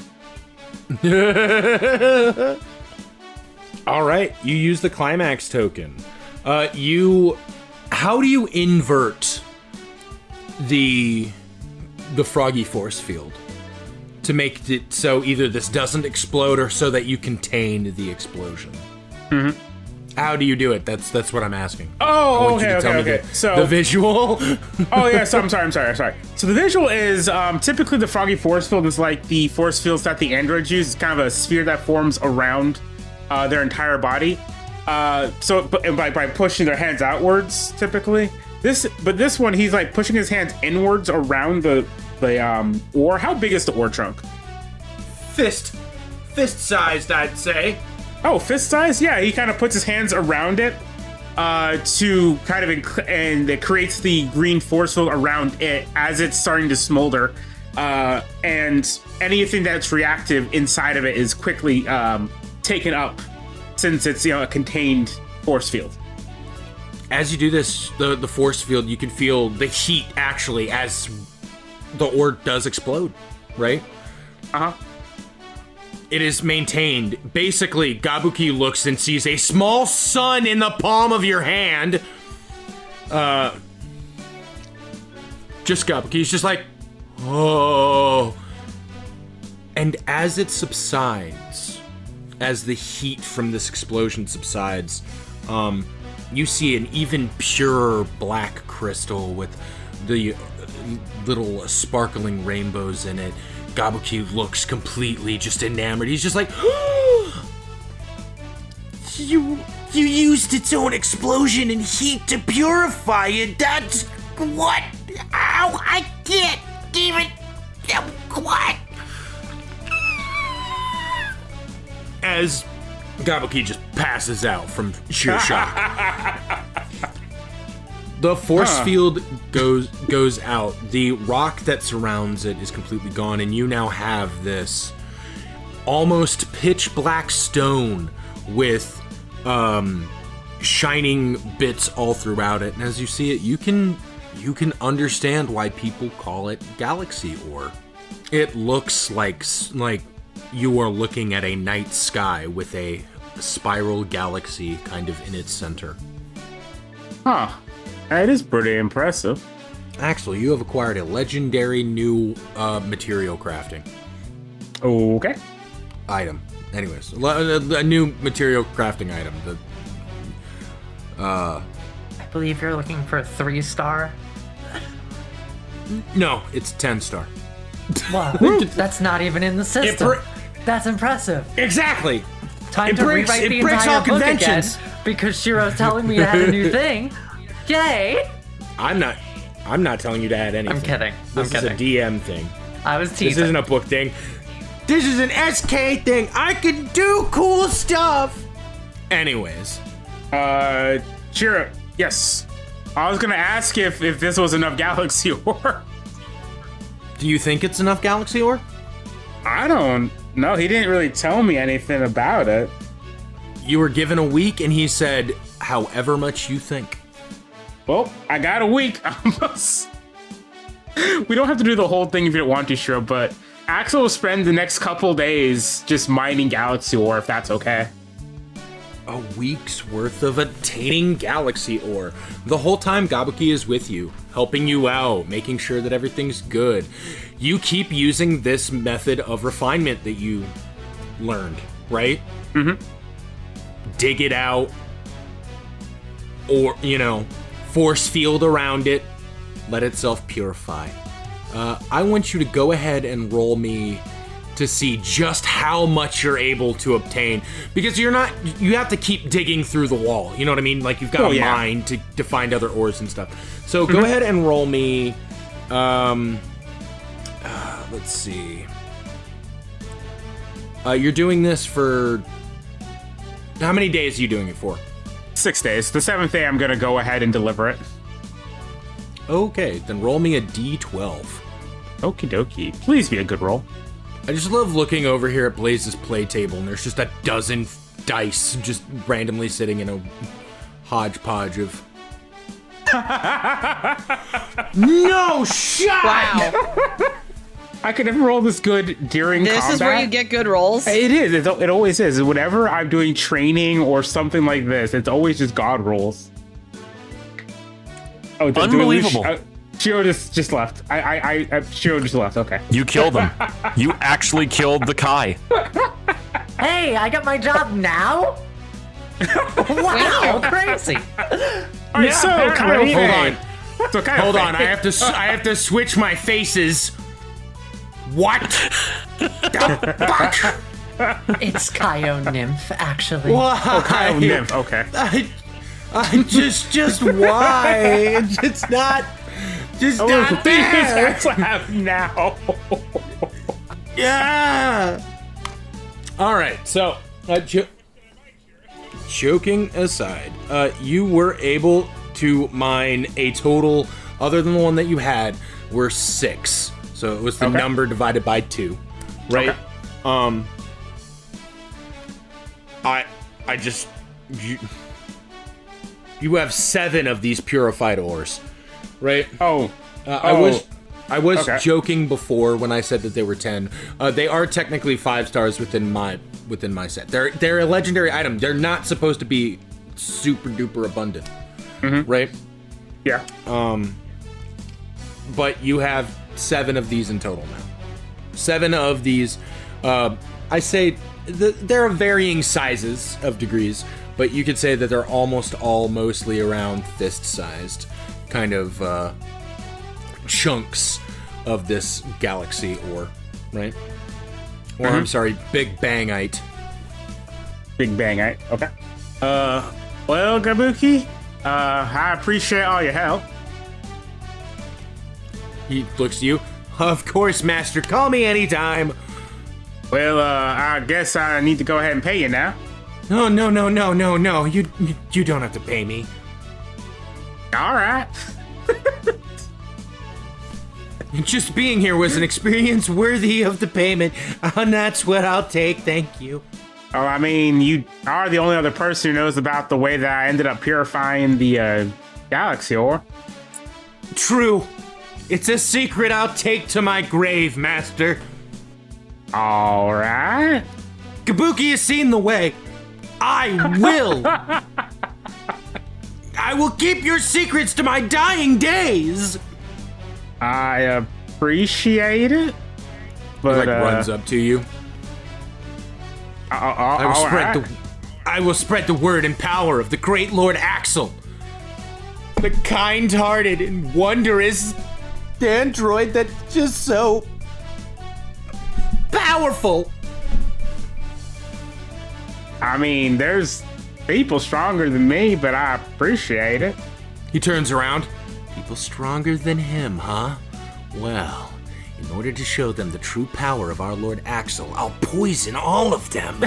All right, you use the climax token. How do you invert the froggy force field to make it so either this doesn't explode or so that you contain the explosion? Mm-hmm. How do you do it? That's what I'm asking. Oh, okay. So the visual. Oh yeah. So I'm sorry. So the visual is typically the froggy force field is like the force fields that the androids use. It's kind of a sphere that forms around their entire body. By pushing their hands outwards, typically. This one, he's like pushing his hands inwards around the ore. How big is the ore chunk? Fist sized, I'd say. Oh, fist size? Yeah, he kind of puts his hands around it to kind of and it creates the green force field around it as it's starting to smolder. And anything that's reactive inside of it is quickly taken up, since it's a contained force field. As you do this, the force field, you can feel the heat actually as the ore does explode, right? Uh-huh. It is maintained. Basically, Gabuki looks and sees a small sun in the palm of your hand. Just Gabuki. He's just like, oh. And as it subsides, as the heat from this explosion subsides, you see an even purer black crystal with the little sparkling rainbows in it. Gabuki looks completely just enamored. He's just like, you used its own explosion and heat to purify it. That's what? Ow, I can't even. What? As Gabuki just passes out from sheer shock. The force field goes out. The rock that surrounds it is completely gone, and you now have this almost pitch black stone with shining bits all throughout it. And as you see it, you can understand why people call it galaxy ore. It looks like you are looking at a night sky with a spiral galaxy kind of in its center. Huh. That is pretty impressive. Axel, you have acquired a legendary new material crafting Okay. item. Anyways, a new material crafting item. I believe you're looking for a 3-star. No, it's 10-star. Wow, that's not even in the system. That's impressive. Exactly. Time to rewrite the breaks entire all book again conventions. because Shiro's telling me to add a new thing. Yay! I'm not telling you to add anything. I'm kidding. This is a DM thing. I was teasing. This isn't a book thing. This is an SK thing. I can do cool stuff. Anyways. Shiro, yes. I was gonna ask if this was enough galaxy ore. Do you think it's enough galaxy ore? I don't know. He didn't really tell me anything about it. You were given a week, and he said, however much you think. Well, I got a week. We don't have to do the whole thing if you don't want to, Shiro, but Axel will spend the next couple days just mining galaxy ore, if that's okay. a week's worth of attaining galaxy ore. The whole time Gabuki is with you, helping you out, making sure that everything's good. You keep using this method of refinement that you learned, right? Mm-hmm. Dig it out, or, force field around it, let itself purify. I want you to go ahead and roll me to see just how much you're able to obtain, because you have to keep digging through the wall, you know what I mean? Like, you've got a mine to find other ores and stuff. So go ahead and roll me, let's see. You're doing this for, how many days are you doing it for? 6 days. The 7th day, I'm gonna go ahead and deliver it. Okay, then roll me a D12. Okie dokie. Please be a good roll. I just love looking over here at Blaze's play table, and there's just a dozen dice just randomly sitting in a hodgepodge of... No shot! Wow. I could never roll this good during combat. This is where you get good rolls? It is. It always is. Whenever I'm doing training or something like this, it's always just God rolls. Oh, Unbelievable. Shiro just left. Shiro just left. Okay. You killed him. You actually killed the Kai. Hey, I got my job now? Wow, crazy. All right, so Hold on. So Hold on. I have to switch my faces. What? The fuck? It's Kaio Nymph, actually. Why? Kyle Nymph. Okay. I just why? It's not. Just not there. That's what happened now. Yeah. All right. So, joking aside, you were able to mine a total, other than the one that you had, were 6. So it was the number divided by 2, right? Okay. I just you have 7 of these purified ores, right? I was joking before when I said that they were 10. They are technically 5 stars within my set. They're a legendary item. They're not supposed to be super duper abundant, right? Yeah. But you have 7 of these in total now. 7 of these. I say they're of varying sizes of degrees, but you could say that they're almost all mostly around fist-sized kind of chunks of this galaxy ore, right? Or I'm sorry, Big Bangite. Big Bangite. Okay. Well, Gabuki, I appreciate all your help. He looks at you. Of course, Master. Call me anytime. Well, I guess I need to go ahead and pay you now. No. You don't have to pay me. All right. Just being here was an experience worthy of the payment, and that's what I'll take. Thank you. Oh, I mean, you are the only other person who knows about the way that I ended up purifying the galaxy ore. True. It's a secret I'll take to my grave, Master. All right. Kabuki has seen the way. I will keep your secrets to my dying days. I appreciate it, but He runs up to you. I will spread the word and power of the great Lord Axel, the kind-hearted and wondrous android that's just so powerful. I mean, there's people stronger than me, but I appreciate it. He turns around. People stronger than him, huh? Well, in order to show them the true power of our Lord Axel, I'll poison all of them.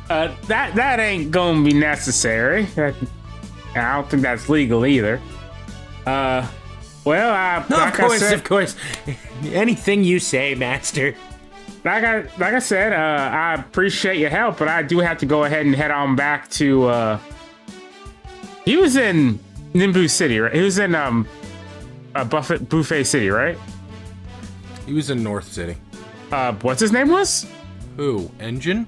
That ain't gonna be necessary. I don't think that's legal either. Of course. Anything you say, Master. Like I said, I appreciate your help, but I do have to go ahead and head on back to. He was in Nimbus City, right? He was in Buffet City, right? He was in North City. What's his name was? Who? Engine?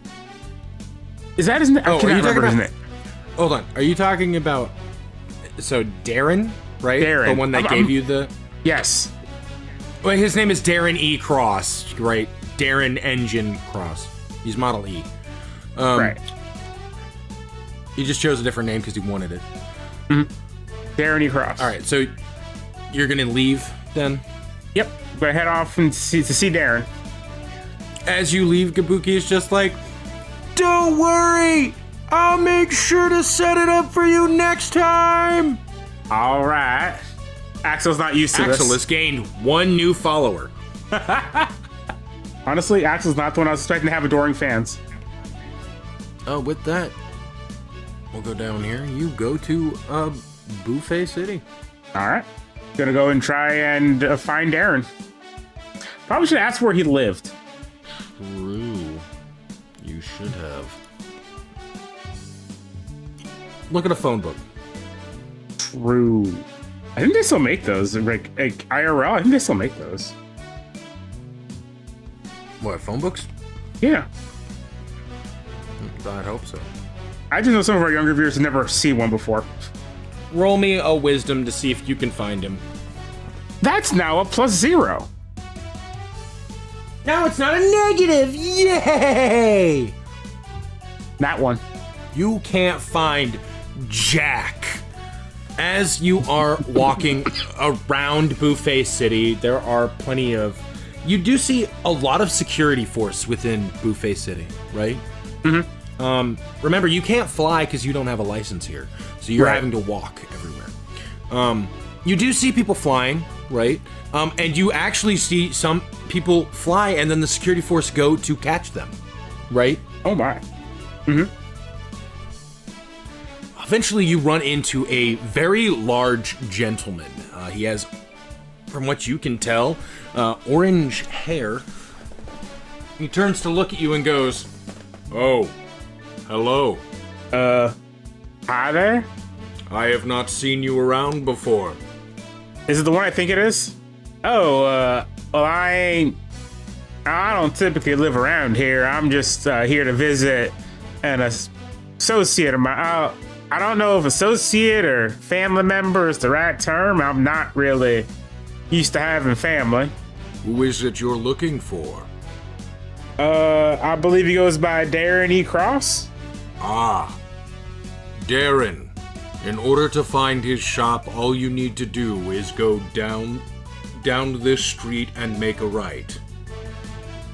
Is that his name? Oh, I cannot remember his name. Hold on. Are you talking about... So, Darren, right? Darren. The one that gave you the... Yes. Well, his name is Darren E. Cross, right? Darren Engine Cross. He's Model E. Right. He just chose a different name because he wanted it. Darren E. Cross. All right, so you're going to leave then? Yep. I'm going to head off and see Darren. As you leave, Kabuki is just like, don't worry! I'll make sure to set it up for you next time! All right. Axel's not used to Axel this. has gained one new follower. Honestly, Axel's not the one I was expecting to have adoring fans. Oh, with that, we'll go down here. You go to Buffet City. All right. Gonna go and try and find Darren. Probably should ask where he lived. True. You should have. Look at a phone book. True. I think they still make those. Like IRL, I think they still make those. What, phone books? Yeah. I hope so. I just know some of our younger viewers have never seen one before. Roll me a wisdom to see if you can find him. That's now a +0. Now it's not a negative! Yay! That one. You can't find Jack. As you are walking around Buffet City, there are plenty of... You do see a lot of security force within Buffet City, right? Remember, you can't fly because you don't have a license here. So you're Right. having to walk everywhere. You do see people flying, right? And you actually see some people fly and then the security force go to catch them, right? Oh my. Eventually, you run into a very large gentleman. He has, from what you can tell, orange hair. He turns to look at you and goes, "Oh, hello. Hi there? I have not seen you around before." Is it the one I think it is? Oh, well, I don't typically live around here. I'm just here to visit an associate of mine. I don't know if associate or family member is the right term. I'm not really used to having family. Who is it you're looking for? I believe he goes by Darren E. Cross. Ah, Darren. In order to find his shop, all you need to do is go down this street and make a right.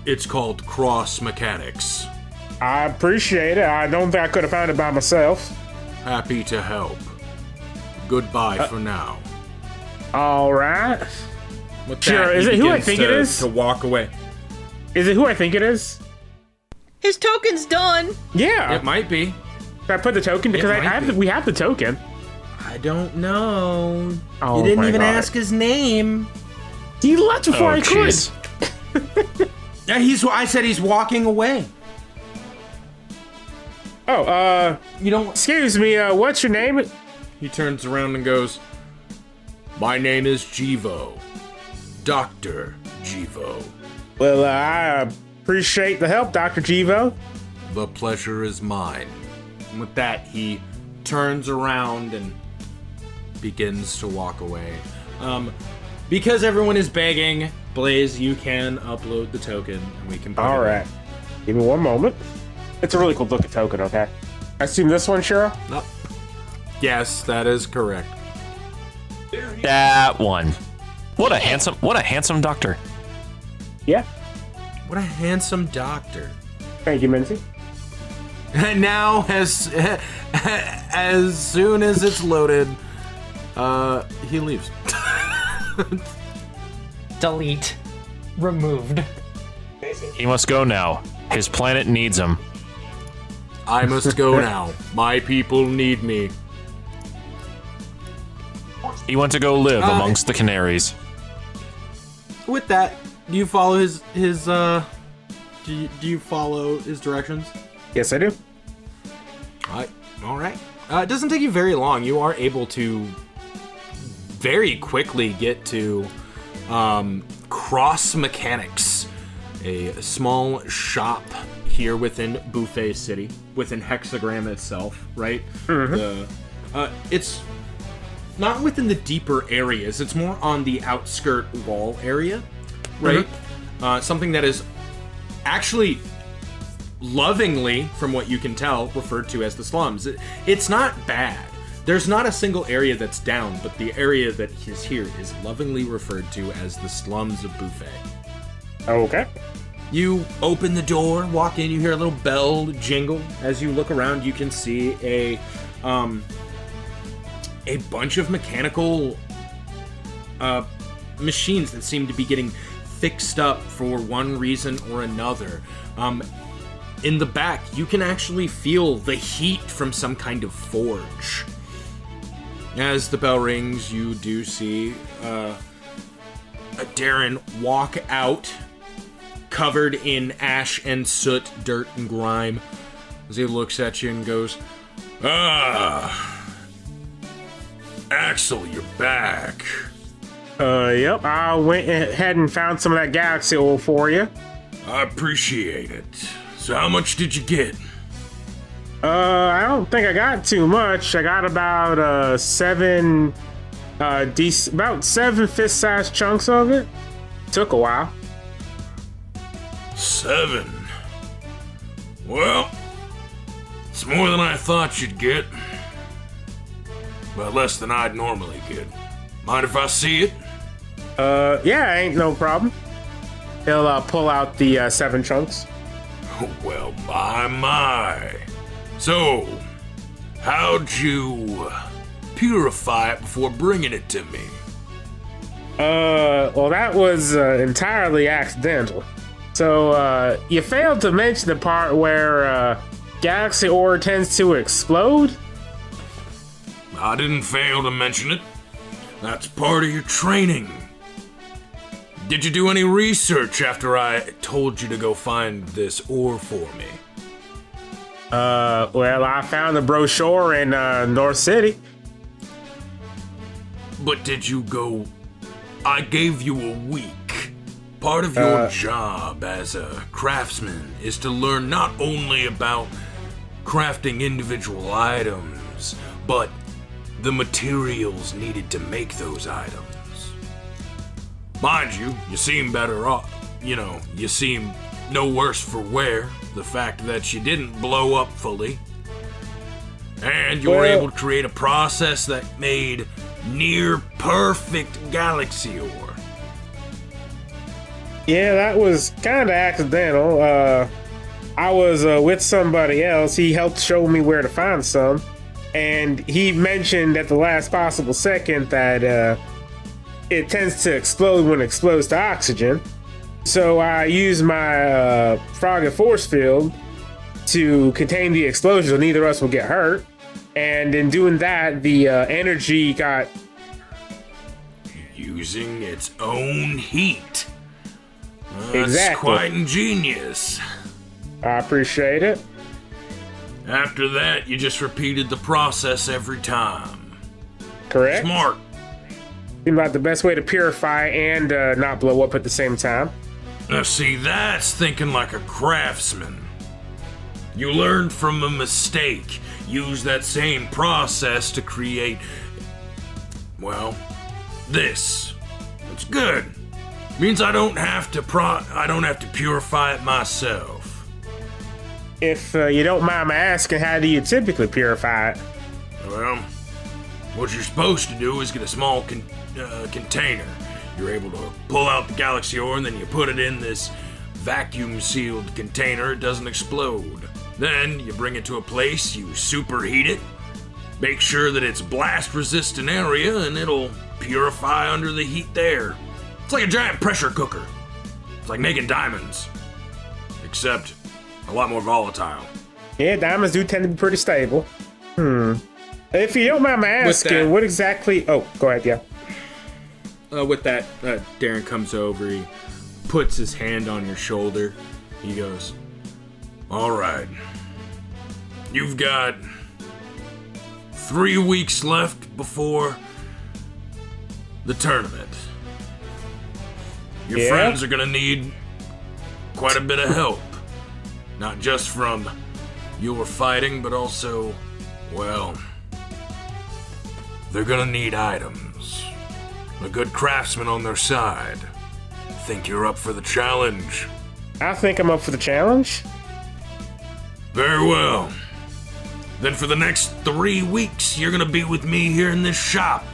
It's called Cross Mechanics. I appreciate it. I don't think I could have found it by myself. Happy to help. Goodbye for now. All right. With Sure, that, is he it who I begins think it is? To walk away. Is it who I think it is? His token's done. Yeah. It might be. Should I put the token? Because might be. we have the token. I don't know. Oh, you didn't my even God. ask his name. He left before I could. jeez. Yeah, I said he's walking away. Oh, You don't. excuse me, what's your name? He turns around and goes, "My name is Jivo. Dr. Jivo. Well, I appreciate the help, Dr. Jivo. The pleasure is mine." And with that, he turns around and begins to walk away. Because everyone is begging, Blaze, you can upload the token and we can put All it in. right. Give me one moment. It's a really cool looking token, okay? I assume this one, Shiro? No. Yes, that is correct. That one. What a handsome doctor. Yeah. What a handsome doctor. Thank you, Minty. And now, as soon as it's loaded, he leaves. Delete. Removed. He must go now. His planet needs him. I must go now. My people need me. He went to go live amongst the canaries. With that, do you follow his do you follow his directions? Yes, I do. All right. It doesn't take you very long. You are able to very quickly get to Cross Mechanics, a small shop here within Buffet City, within Hexagram itself, right? It's not within the deeper areas. It's more on the outskirt wall area, right? Something that is actually lovingly, from what you can tell, referred to as the slums. It's not bad. There's not a single area that's down, but the area that is here is lovingly referred to as the slums of Buffet. Okay. You open the door, walk in, you hear a little bell jingle. As you look around, you can see a bunch of mechanical machines that seem to be getting fixed up for one reason or another. In the back, you can actually feel the heat from some kind of forge. As the bell rings, you do see Darren walk out, covered in ash and soot, dirt and grime, as he looks at you and goes, Axel, you're back. Yep, I went ahead and found some of that galaxy oil for you. I appreciate it. So how much did you get? I don't think I got too much. I got about seven fist-sized chunks of it. Took a while. 7. Well, it's more than I thought you'd get. But less than I'd normally get. Mind if I see it? Yeah, ain't no problem. He'll pull out the 7 chunks. Well, my. So, how'd you purify it before bringing it to me? Well, that was entirely accidental. So, you failed to mention the part where galaxy ore tends to explode? I didn't fail to mention it. That's part of your training. Did you do any research after I told you to go find this ore for me? Well, I found the brochure in North City. But did you go... I gave you a week. Part of your job as a craftsman is to learn not only about crafting individual items, but the materials needed to make those items. Mind you, you seem better off. You seem no worse for wear. The fact that you didn't blow up fully. And you were able to create a process that made near perfect galaxy ore. Yeah, that was kind of accidental. I was with somebody else. He helped show me where to find some. And he mentioned at the last possible second that it tends to explode when it explodes to oxygen. So I used my frog force field to contain the explosion so neither of us will get hurt. And in doing that, the energy got... Using its own heat. That's Exactly. quite ingenious. I appreciate it. After that, you just repeated the process every time. Correct. Smart. Seemed like the best way to purify and not blow up at the same time. Now see, that's thinking like a craftsman. You learned from a mistake. Use that same process to create, well, this. It's good. Means I don't have to purify it myself. If you don't mind my asking, how do you typically purify it? Well, what you're supposed to do is get a small container. You're able to pull out the galaxy ore and then you put it in this vacuum sealed container. It doesn't explode. Then you bring it to a place, you superheat it, make sure that it's blast resistant area, and it'll purify under the heat there. It's like a giant pressure cooker. It's like making diamonds, except a lot more volatile. Yeah, diamonds do tend to be pretty stable. If you don't mind my asking, what exactly... Oh, go ahead, yeah. With that, Darren comes over, he puts his hand on your shoulder. He goes, all right, you've got 3 weeks left before the tournament. Your friends are gonna need quite a bit of help. Not just from your fighting, but also, well, they're gonna need items. A good craftsman on their side. Think you're up for the challenge? I think I'm up for the challenge. Very well. Then for the next 3 weeks, you're gonna be with me here in this shop.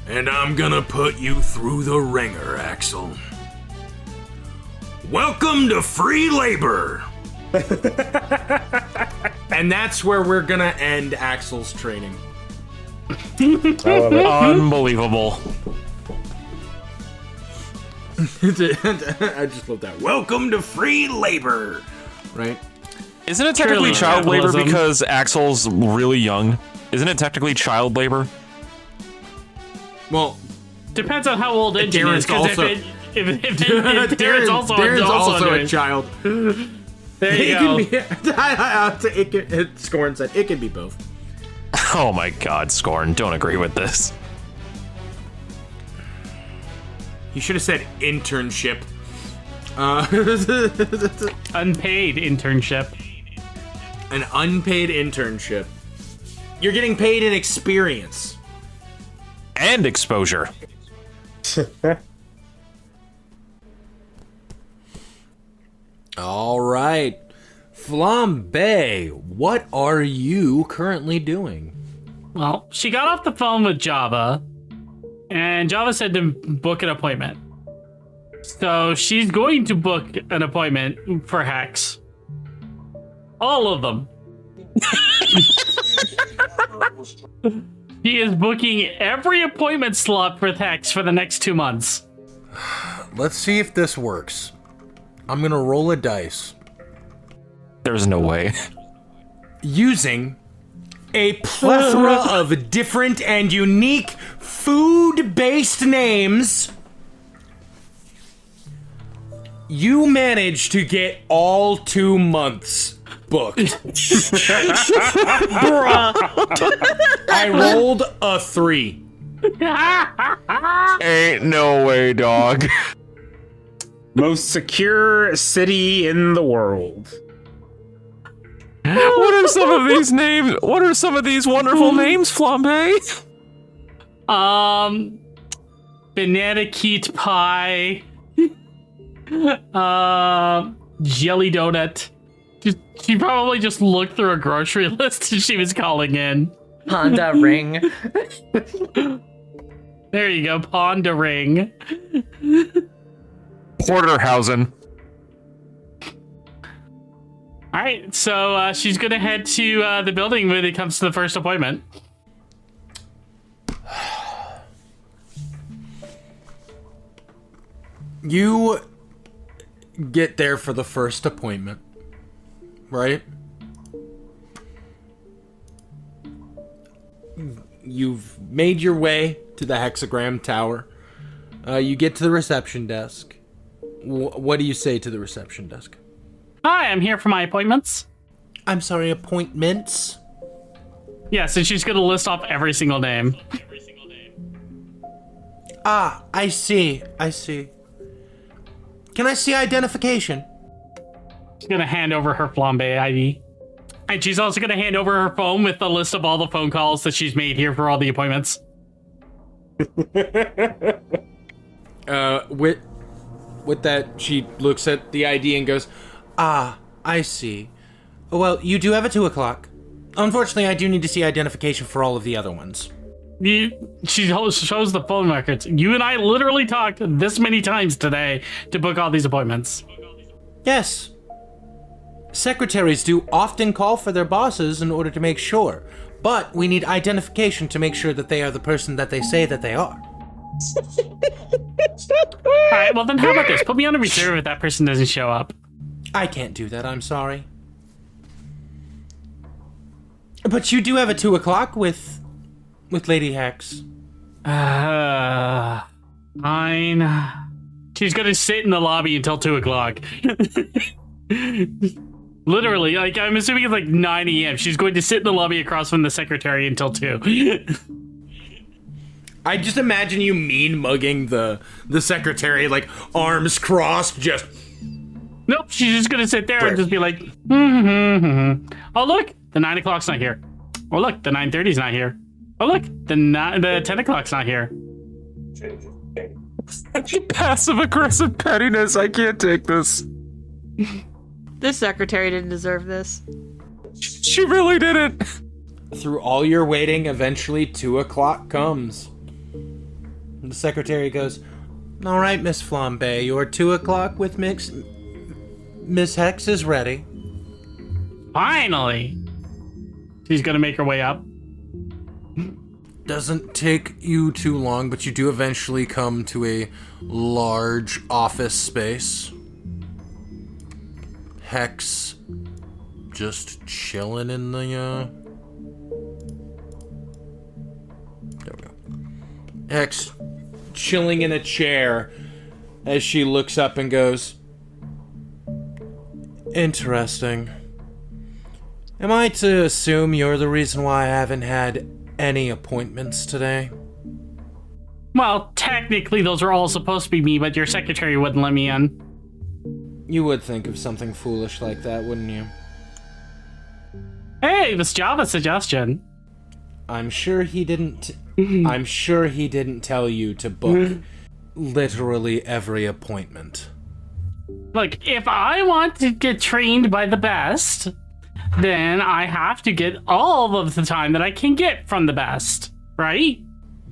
And I'm gonna put you through the ringer, Axel. Welcome to free labor! And that's where we're gonna end Axel's training. I love it. Unbelievable. I just love that. Welcome to free labor! Right? Isn't it technically Truly child labor capitalism. because Axel's really young? Isn't it technically child labor? Well, Depends on how old Engine Darren's is, because also- if Darren's also a a child. There you go. Scorn said it could be both. Oh my god, Scorn, don't agree with this. You should have said internship. Unpaid internship. An unpaid internship. You're getting paid in experience. And exposure. All right. Flambe, what are you currently doing? Well, she got off the phone with Java, and Java said to book an appointment. So she's going to book an appointment for Hex. All of them. He is booking every appointment slot for Hex for the next 2 months. Let's see if this works. I'm gonna roll a dice. There's no way. Using a plethora of different and unique food-based names, you managed to get all 2 months booked. I rolled a 3. Ain't no way, dog. Most secure city in the world. What are some of these names? What are some of these wonderful names, Flambe? Banana keat pie. Jelly donut. She probably just looked through a grocery list as she was calling in. Honda ring. There you go, Ponda ring. Porterhausen. All right, so she's gonna head to the building when it comes to the first appointment. You get there for the first appointment, right? You've made your way to the Hexagram tower. You get to the reception desk. What do you say to the reception desk? Hi, I'm here for my appointments. I'm sorry, appointments? Yes, and she's gonna list off every single name. Ah, I see. Can I see identification? She's gonna hand over her Flambe ID. And she's also gonna hand over her phone with a list of all the phone calls that she's made here for all the appointments. With that, she looks at the ID and goes, ah, I see. Well, you do have a 2 o'clock. Unfortunately, I do need to see identification for all of the other ones. She shows the phone records. You and I literally talked this many times today to book all these appointments. Yes. Secretaries do often call for their bosses in order to make sure, but we need identification to make sure that they are the person that they say that they are. Alright, well then how about this? Put me on a reserve if that person doesn't show up. I can't do that, I'm sorry. But you do have a 2 o'clock with Lady Hex. Fine. She's gonna sit in the lobby until 2 o'clock. Literally, like, I'm assuming it's like 9 a.m. She's going to sit in the lobby across from the secretary until 2. I just imagine you mean mugging the secretary, like, arms crossed, just... Nope, she's just gonna sit there and just be like, Oh, look, the 9 o'clock's not here. Oh, look, the 9:30's not here. Oh, look, the 10 o'clock's not here. Passive aggressive pettiness. I can't take this. This secretary didn't deserve this. She really didn't. Through all your waiting, eventually 2 o'clock comes. The secretary goes, "All right, Miss Flambe, your 2 o'clock with Miss Hex is ready." Finally. She's gonna make her way up. Doesn't take you too long, but you do eventually come to a large office space. Hex just chilling in the, There we go. Hex chilling in a chair as she looks up and goes, "Interesting. Am I to assume you're the reason why I haven't had any appointments today?" Well, technically those are all supposed to be me, but your secretary wouldn't let me in. You would think of something foolish like that, wouldn't you? Hey, this Java suggestion. I'm sure he didn't tell you to book literally every appointment. Look, if I want to get trained by the best, then I have to get all of the time that I can get from the best, right?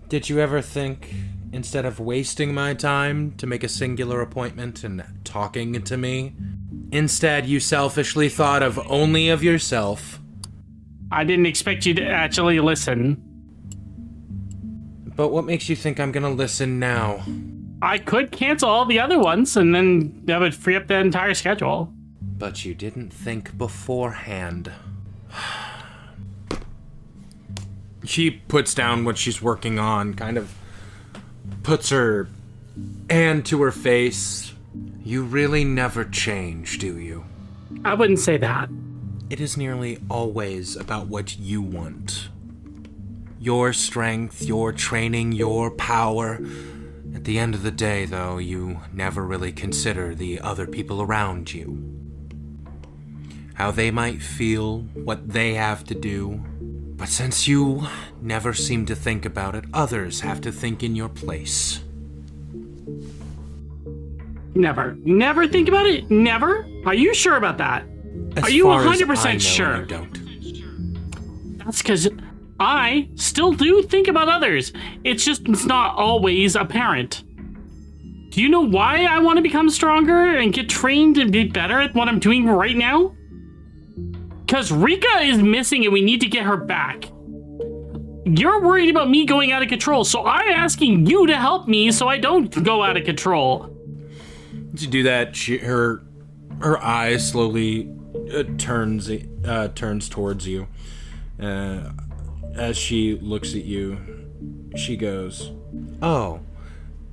Did you ever think, instead of wasting my time to make a singular appointment and talking to me, instead you selfishly thought of only of yourself? I didn't expect you to actually listen. But what makes you think I'm gonna listen now? I could cancel all the other ones, and then that would free up the entire schedule. But you didn't think beforehand. She puts down what she's working on, kind of puts her hand to her face. You really never change, do you? I wouldn't say that. It is nearly always about what you want. Your strength, your training, your power. At the end of the day, though, you never really consider the other people around you. How they might feel, what they have to do. But since you never seem to think about it, others have to think in your place. Never. Never think about it? Never? Are you sure about that? As Are you far as 100% I know, sure? You don't. That's because I still do think about others. It's not always apparent. Do you know why I want to become stronger and get trained and be better at what I'm doing right now? Because Rika is missing and we need to get her back. You're worried about me going out of control, so I'm asking you to help me so I don't go out of control. As you do that, her eyes slowly turns towards you. As she looks at you, she goes, "Oh,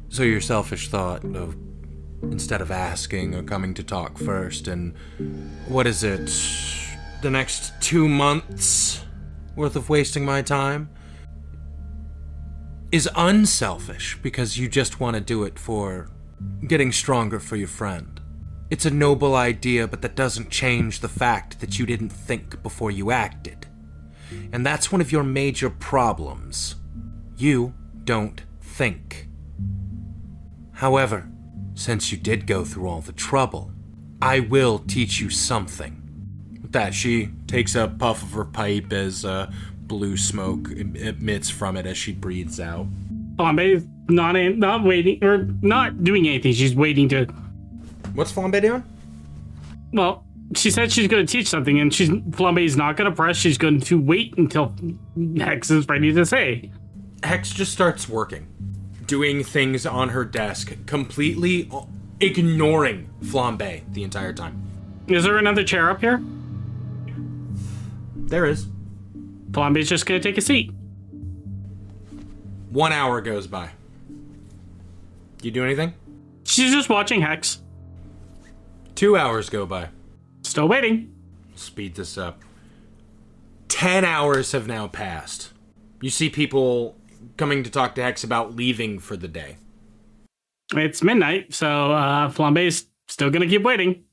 so your selfish thought of instead of asking or coming to talk first, and what is it, the next 2 months worth of wasting my time, is unselfish because you just want to do it for getting stronger for your friend. It's a noble idea, but that doesn't change the fact that you didn't think before you acted. And that's one of your major problems. You don't think. However, since you did go through all the trouble, I will teach you something." With that, she takes a puff of her pipe as blue smoke emits from it as she breathes out. Flambe is not waiting, or not doing anything. She's waiting to... What's Flambe doing? Well, she said she's going to teach something, and Flambe is not going to press. She's going to wait until Hex is ready to say. Hex just starts working, doing things on her desk, completely ignoring Flambe the entire time. Is there another chair up here? There is. Flambe's just going to take a seat. 1 hour goes by. You do anything? She's just watching Hex. 2 hours go by. Still waiting. Speed this up. 10 hours have now passed. You see people coming to talk to Hex about leaving for the day. It's midnight, so Flambe's still going to keep waiting.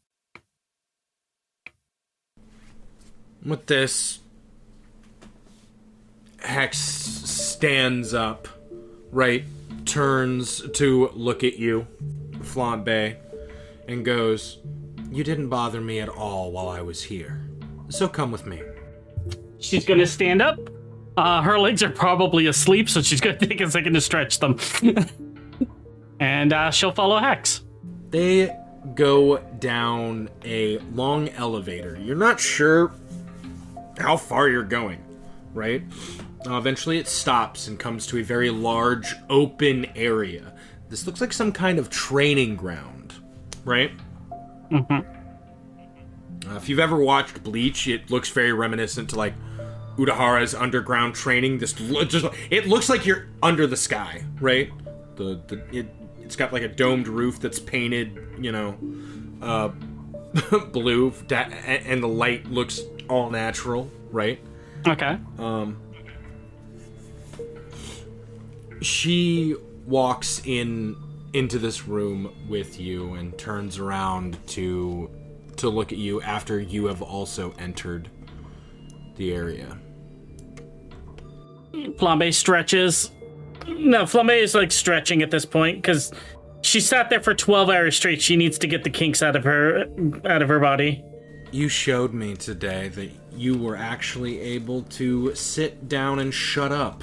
With this, Hex stands up, right, turns to look at you, Flambe, and goes, "You didn't bother me at all while I was here, so come with me." She's gonna stand up. Her legs are probably asleep, so she's gonna take a second to stretch them. And she'll follow Hex. They go down a long elevator. You're not sure how far you're going, right? Eventually it stops and comes to a very large open area. This looks like some kind of training ground, right? Mm-hmm. If you've ever watched Bleach, it looks very reminiscent to like Urahara's underground training. It looks like you're under the sky, right? It's got like a domed roof that's painted, blue, and the light looks all natural, right? Okay. She walks into this room with you and turns around to look at you after you have also entered the area. Flambe stretches. No, Flambe is like stretching at this point because she sat there for 12 hours straight. She needs to get the kinks out of her body. You showed me today that you were actually able to sit down and shut up.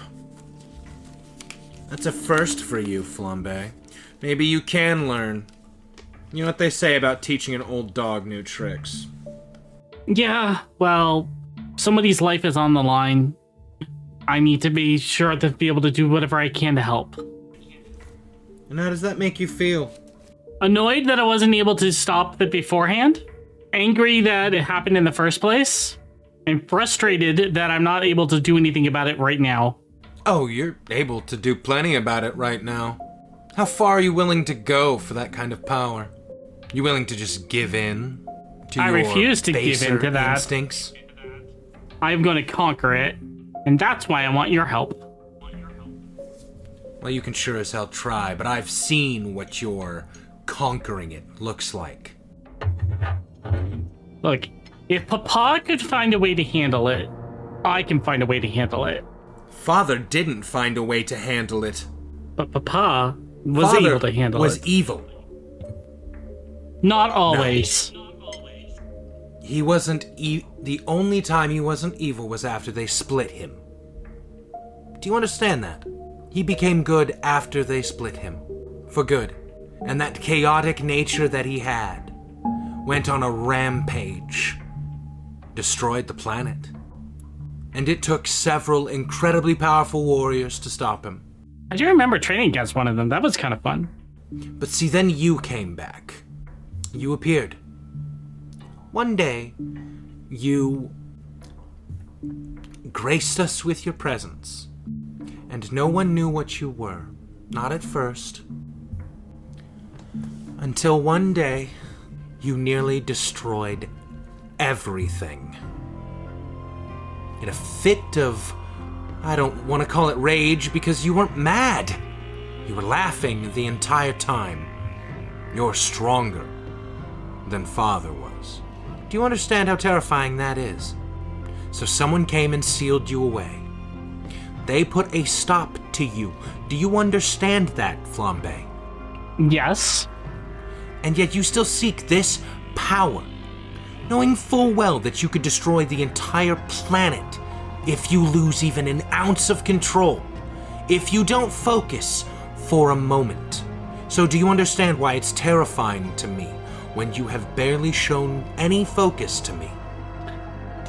That's a first for you, Flambe. Maybe you can learn. You know what they say about teaching an old dog new tricks. Yeah, well, somebody's life is on the line. I need to be sure to be able to do whatever I can to help. And how does that make you feel? Annoyed that I wasn't able to stop it beforehand. Angry that it happened in the first place. And frustrated that I'm not able to do anything about it right now. Oh, you're able to do plenty about it right now. How far are you willing to go for that kind of power? You willing to just give in to I your refuse to give in to that. instincts? I'm going to conquer it. And that's why I want your help. Well, you can sure as hell try, but I've seen what your conquering it looks like. Look, if Papa could find a way to handle it, I can find a way to handle it. Father didn't find a way to handle it. But Papa was Father able to handle was it. evil. Not always. He wasn't the only time he wasn't evil was after they split him. Do you understand that? He became good after they split him. For good. And that chaotic nature that he had went on a rampage. Destroyed the planet. And it took several incredibly powerful warriors to stop him. I do remember training against one of them. That was kind of fun. But see, then you came back. You appeared. One day, you graced us with your presence. And no one knew what you were. Not at first. Until one day, you nearly destroyed everything. In a fit of, I don't want to call it rage because you weren't mad. You were laughing the entire time. You're stronger than Father was. Do you understand how terrifying that is? So someone came and sealed you away. They put a stop to you. Do you understand that, Flambe? Yes. And yet you still seek this power, knowing full well that you could destroy the entire planet if you lose even an ounce of control, if you don't focus for a moment. So do you understand why it's terrifying to me when you have barely shown any focus to me?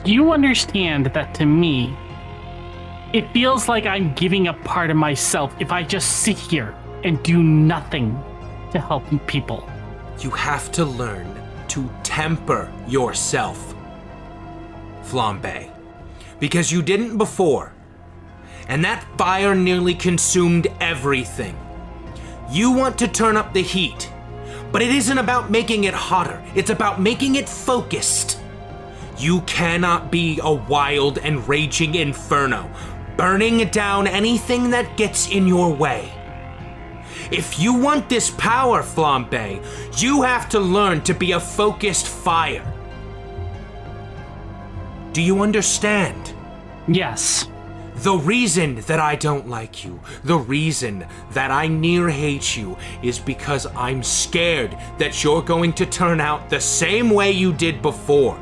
Do you understand that to me, it feels like I'm giving up part of myself if I just sit here and do nothing to help people? You have to learn to temper yourself, Flambe, because you didn't before, and that fire nearly consumed everything. You want to turn up the heat, but it isn't about making it hotter, it's about making it focused. You cannot be a wild and raging inferno, burning down anything that gets in your way. If you want this power, Flambe, you have to learn to be a focused fire. Do you understand? Yes. The reason that I don't like you, the reason that I near hate you, is because I'm scared that you're going to turn out the same way you did before.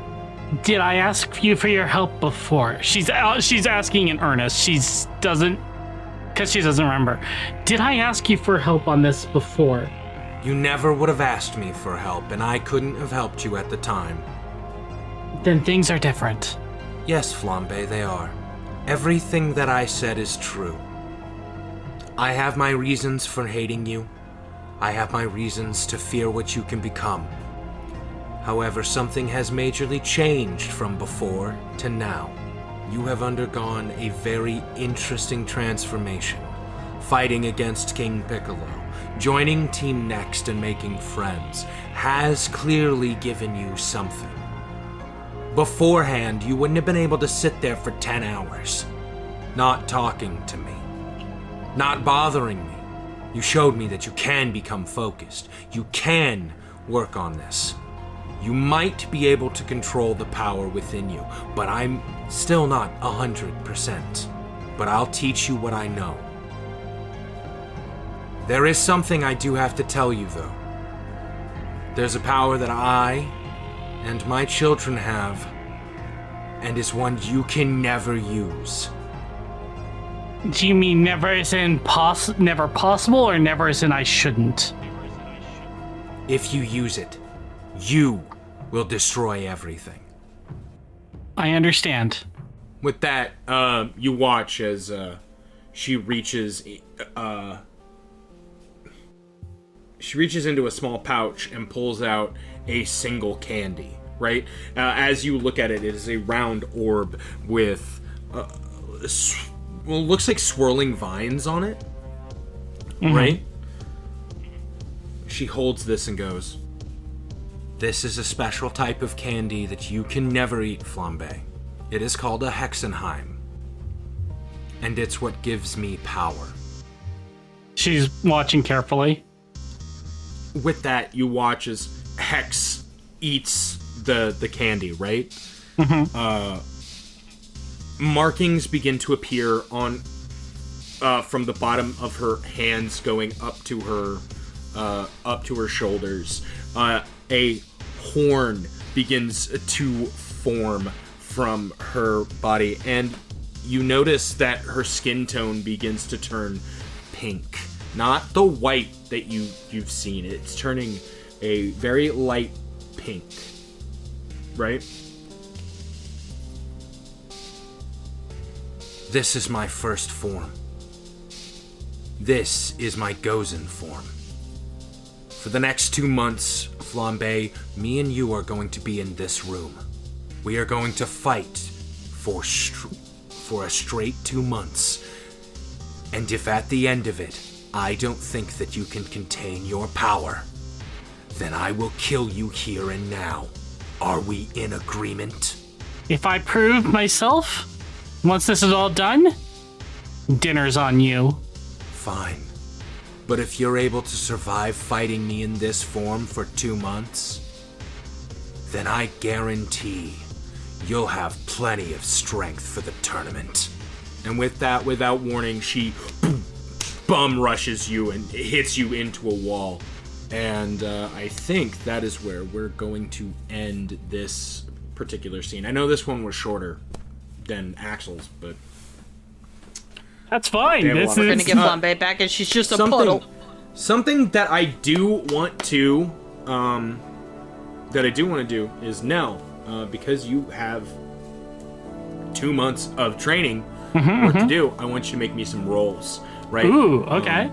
Did I ask you for your help before? She's asking in earnest. She doesn't remember. Did I ask you for help on this before? You never would have asked me for help, and I couldn't have helped you at the time. Then things are different. Yes, Flambe, they are. Everything that I said is true. I have my reasons for hating you. I have my reasons to fear what you can become. However, something has majorly changed from before to now. You have undergone a very interesting transformation. Fighting against King Piccolo, joining Team Next and making friends has clearly given you something. Beforehand, you wouldn't have been able to sit there for 10 hours, not talking to me, not bothering me. You showed me that you can become focused. You can work on this. You might be able to control the power within you, but I'm still not 100%. But I'll teach you what I know. There is something I do have to tell you, though. There's a power that I and my children have, and is one you can never use. Do you mean never as in never possible, or never as in I shouldn't? If you use it, you will destroy everything. I understand. With that, you watch as she reaches into a small pouch and pulls out a single candy, right? As you look at it, it is a round orb with, looks like swirling vines on it, right? She holds this and goes, "This is a special type of candy that you can never eat, Flambe. It is called a Hexagram, and it's what gives me power." She's watching carefully. With that, you watch as Hex eats the candy, right? Markings begin to appear on from the bottom of her hands, going up to her shoulders. A horn begins to form from her body, and you notice that her skin tone begins to turn pink. Not the white that you've seen. It's turning a very light pink, right? This is my first form. This is my Gozen form. For the next 2 months, Flambe, me and you are going to be in this room. We are going to fight for a straight 2 months. And if at the end of it, I don't think that you can contain your power, then I will kill you here and now. Are we in agreement? If I prove myself, once this is all done, dinner's on you. Fine. But if you're able to survive fighting me in this form for 2 months, then I guarantee you'll have plenty of strength for the tournament. And with that, without warning, she bum rushes you and hits you into a wall. And I think that is where we're going to end this particular scene. I know this one was shorter than Axel's, but that's fine. We're gonna get Flambe back, and she's just a puddle. Something that I do want to do is Nell, because you have 2 months of training work to do. I want you to make me some rolls. Right. Ooh, okay.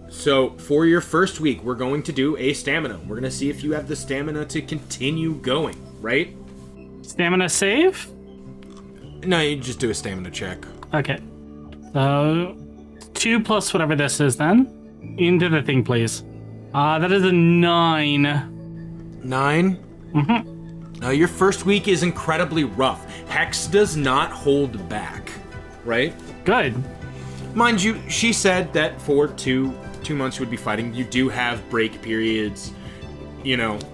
So for your first week, we're going to do a stamina. We're going to see if you have the stamina to continue going, right? Stamina save? No, you just do a stamina check. Okay. So 2 plus whatever this is then. Into the thing, please. That is a 9. 9? Your first week is incredibly rough. Hex does not hold back. Right? Good. Mind you, she said that for two months you would be fighting. You do have break periods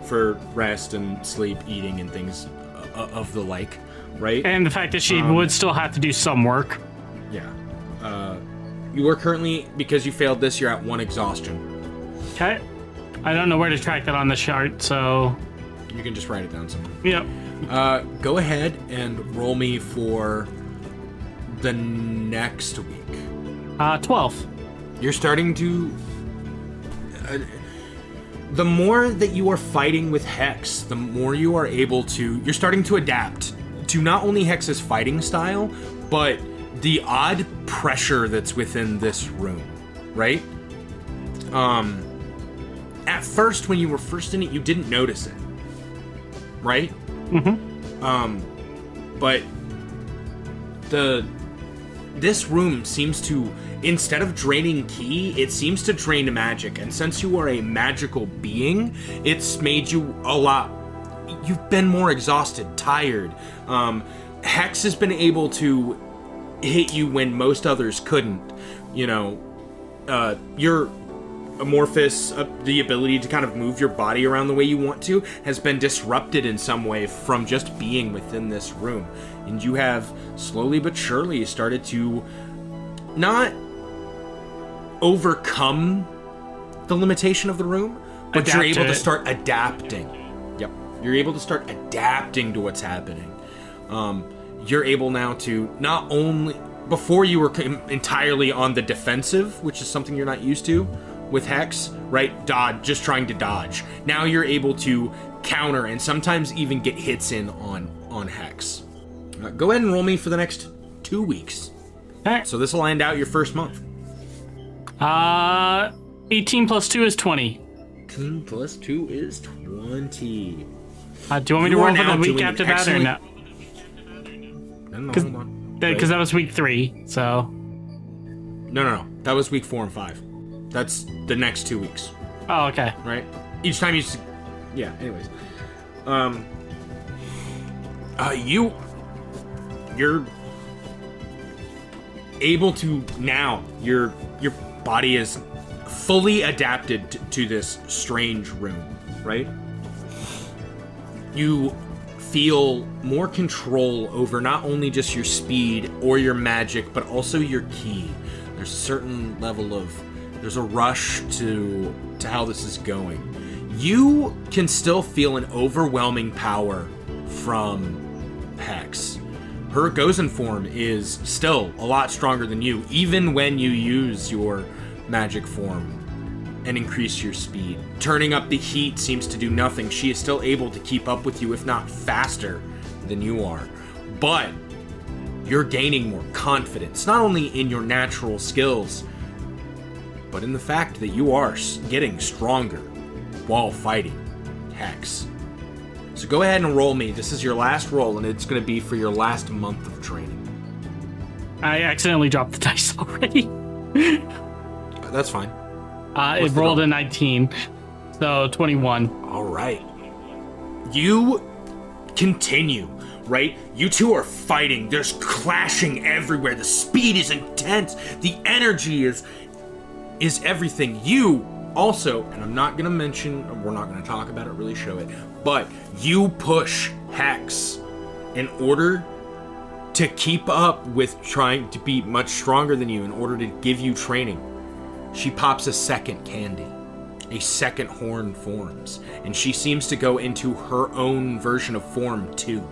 for rest and sleep, eating, and things of the like, right? And the fact that she would still have to do some work. Yeah. You are currently, because you failed this, you're at 1 exhaustion. Okay. I don't know where to track that on the chart, so... You can just write it down somewhere. Yep. Go ahead and roll me for the next week. 12. You're starting to... the more that you are fighting with Hex, the more you are able to... You're starting to adapt to not only Hex's fighting style, but the odd pressure that's within this room, right? At first, when you were first in it, you didn't notice it, right? But this room seems to, instead of draining ki, it seems to drain magic. And since you are a magical being, it's made you you've been more exhausted, tired. Hex has been able to hit you when most others couldn't. Your amorphous, the ability to kind of move your body around the way you want to, has been disrupted in some way from just being within this room. And you have slowly but surely started to not overcome the limitation of the room, but you're able to start adapting. Yep. You're able to start adapting to what's happening. You're able now to not only... Before you were entirely on the defensive, which is something you're not used to with Hex, right? Just trying to dodge. Now you're able to counter and sometimes even get hits in on Hex. Go ahead and roll me for the next 2 weeks. All right. So this will end out your first month. 18 plus 2 is 20. 18 plus 2 is 20. Do you want me to roll for the week after that or not? No, hold on. Because that was week 3, so... No. That was week 4 and 5. That's the next 2 weeks. Oh, okay. Right? Each time you... Yeah, anyways. You're able to now... Your body is fully adapted to this strange room, right? You feel more control over not only just your speed or your magic, but also your ki. There's a certain level of... There's a rush to how this is going. You can still feel an overwhelming power from Hex. Her Gozen form is still a lot stronger than you, even when you use your magic form and increase your speed. Turning up the heat seems to do nothing. She is still able to keep up with you, if not faster than you are. But you're gaining more confidence, not only in your natural skills, but in the fact that you are getting stronger while fighting Hex. So go ahead and roll me. This is your last roll, and it's going to be for your last month of training. I accidentally dropped the dice already. That's fine. It rolled a 19, so 21. All right. You continue, right? You two are fighting. There's clashing everywhere. The speed is intense. The energy is everything. You also, and I'm not going to mention, we're not going to talk about it, really show it, but you push Hex in order to keep up with trying to be much stronger than you, in order to give you training. She pops a second candy. A second horn forms, and she seems to go into her own version of form too.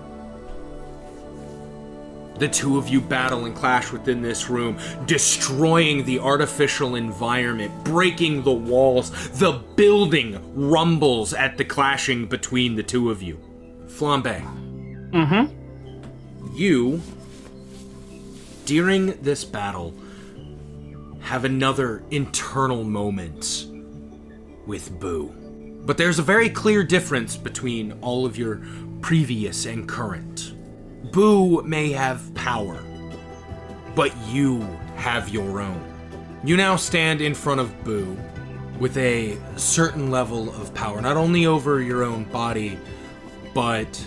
The two of you battle and clash within this room, destroying the artificial environment, breaking the walls. The building rumbles at the clashing between the two of you. Flambe. You, during this battle, have another internal moment with Boo. But there's a very clear difference between all of your previous and current. Boo may have power, but you have your own. You now stand in front of Boo with a certain level of power, not only over your own body, but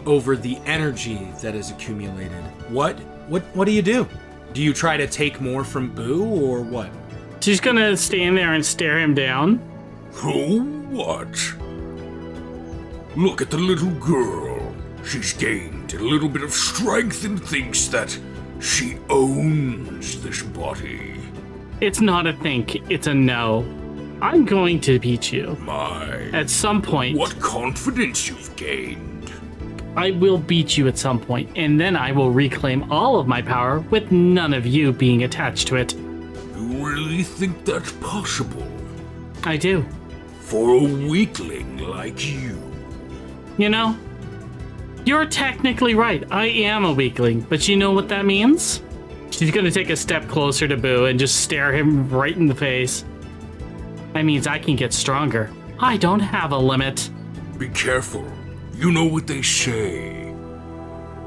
over the energy that is accumulated. What do you do? Do you try to take more from Boo, or what? She's gonna stand there and stare him down. Who? What? Look at the little girl. She's gained a little bit of strength and thinks that she owns this body. It's not a think, it's a no. I'm going to beat you. My, At some point. what confidence you've gained. I will beat you at some point, and then I will reclaim all of my power with none of you being attached to it. You really think that's possible? I do. For a weakling like you. You know, you're technically right. I am a weakling, but you know what that means? She's gonna take a step closer to Boo and just stare him right in the face. That means I can get stronger. I don't have a limit. Be careful. You know what they say.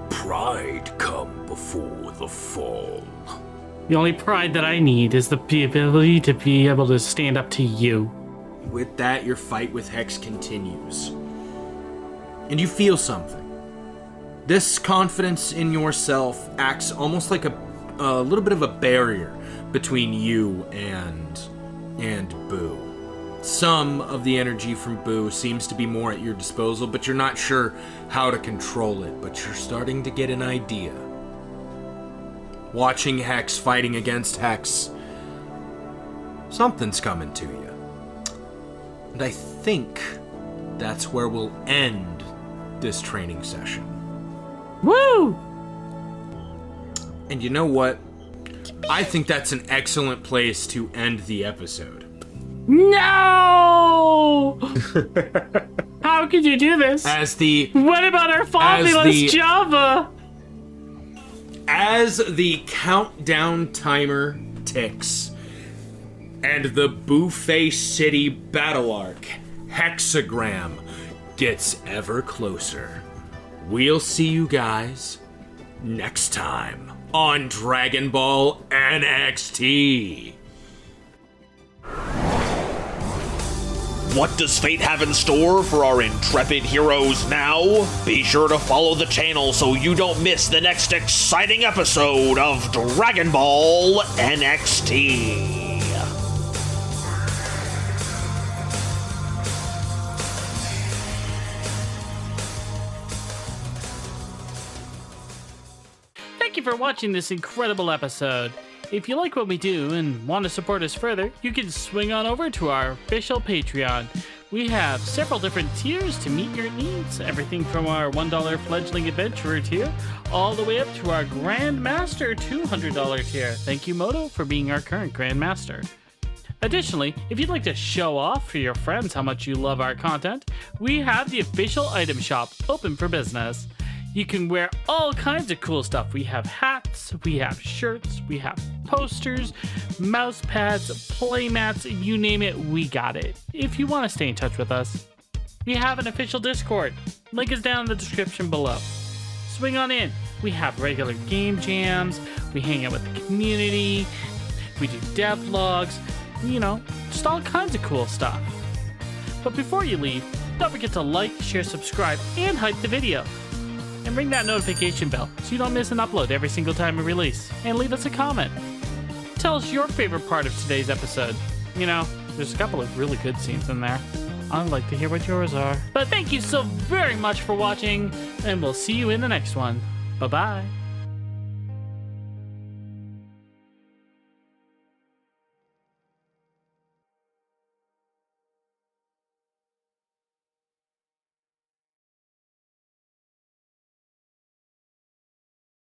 Pride come before the fall. The only pride that I need is the ability to be able to stand up to you. With that, your fight with Hex continues. And you feel something. This confidence in yourself acts almost like a little bit of a barrier between you and Boo. Some of the energy from Boo seems to be more at your disposal, but you're not sure how to control it, but you're starting to get an idea. Watching Hex fighting against Hex, something's coming to you. And I think that's where we'll end this training session. Woo! And you know what? I think that's an excellent place to end the episode. No! How could you do this? What about our fabulous Java? As the countdown timer ticks, and the Buffet City battle arc, Hexagram, gets ever closer, we'll see you guys next time on Dragon Ball NXT. What does fate have in store for our intrepid heroes now? Be sure to follow the channel so you don't miss the next exciting episode of Dragon Ball NXT. Thank you for watching this incredible episode. If you like what we do and want to support us further, you can swing on over to our official Patreon. We have several different tiers to meet your needs, everything from our $1 fledgling adventurer tier all the way up to our Grandmaster $200 tier. Thank you, Moto, for being our current Grandmaster. Additionally, if you'd like to show off for your friends how much you love our content, we have the official item shop open for business. You can wear all kinds of cool stuff. We have hats, we have shirts, we have posters, mouse pads, play mats, you name it, we got it. If you want to stay in touch with us, we have an official Discord. Link is down in the description below. Swing on in. We have regular game jams, we hang out with the community, we do devlogs, you know, just all kinds of cool stuff. But before you leave, don't forget to like, share, subscribe, and hype the video. And ring that notification bell so you don't miss an upload every single time we release. And leave us a comment. Tell us your favorite part of today's episode. You know, there's a couple of really good scenes in there. I'd like to hear what yours are. But thank you so very much for watching, and we'll see you in the next one. Bye-bye.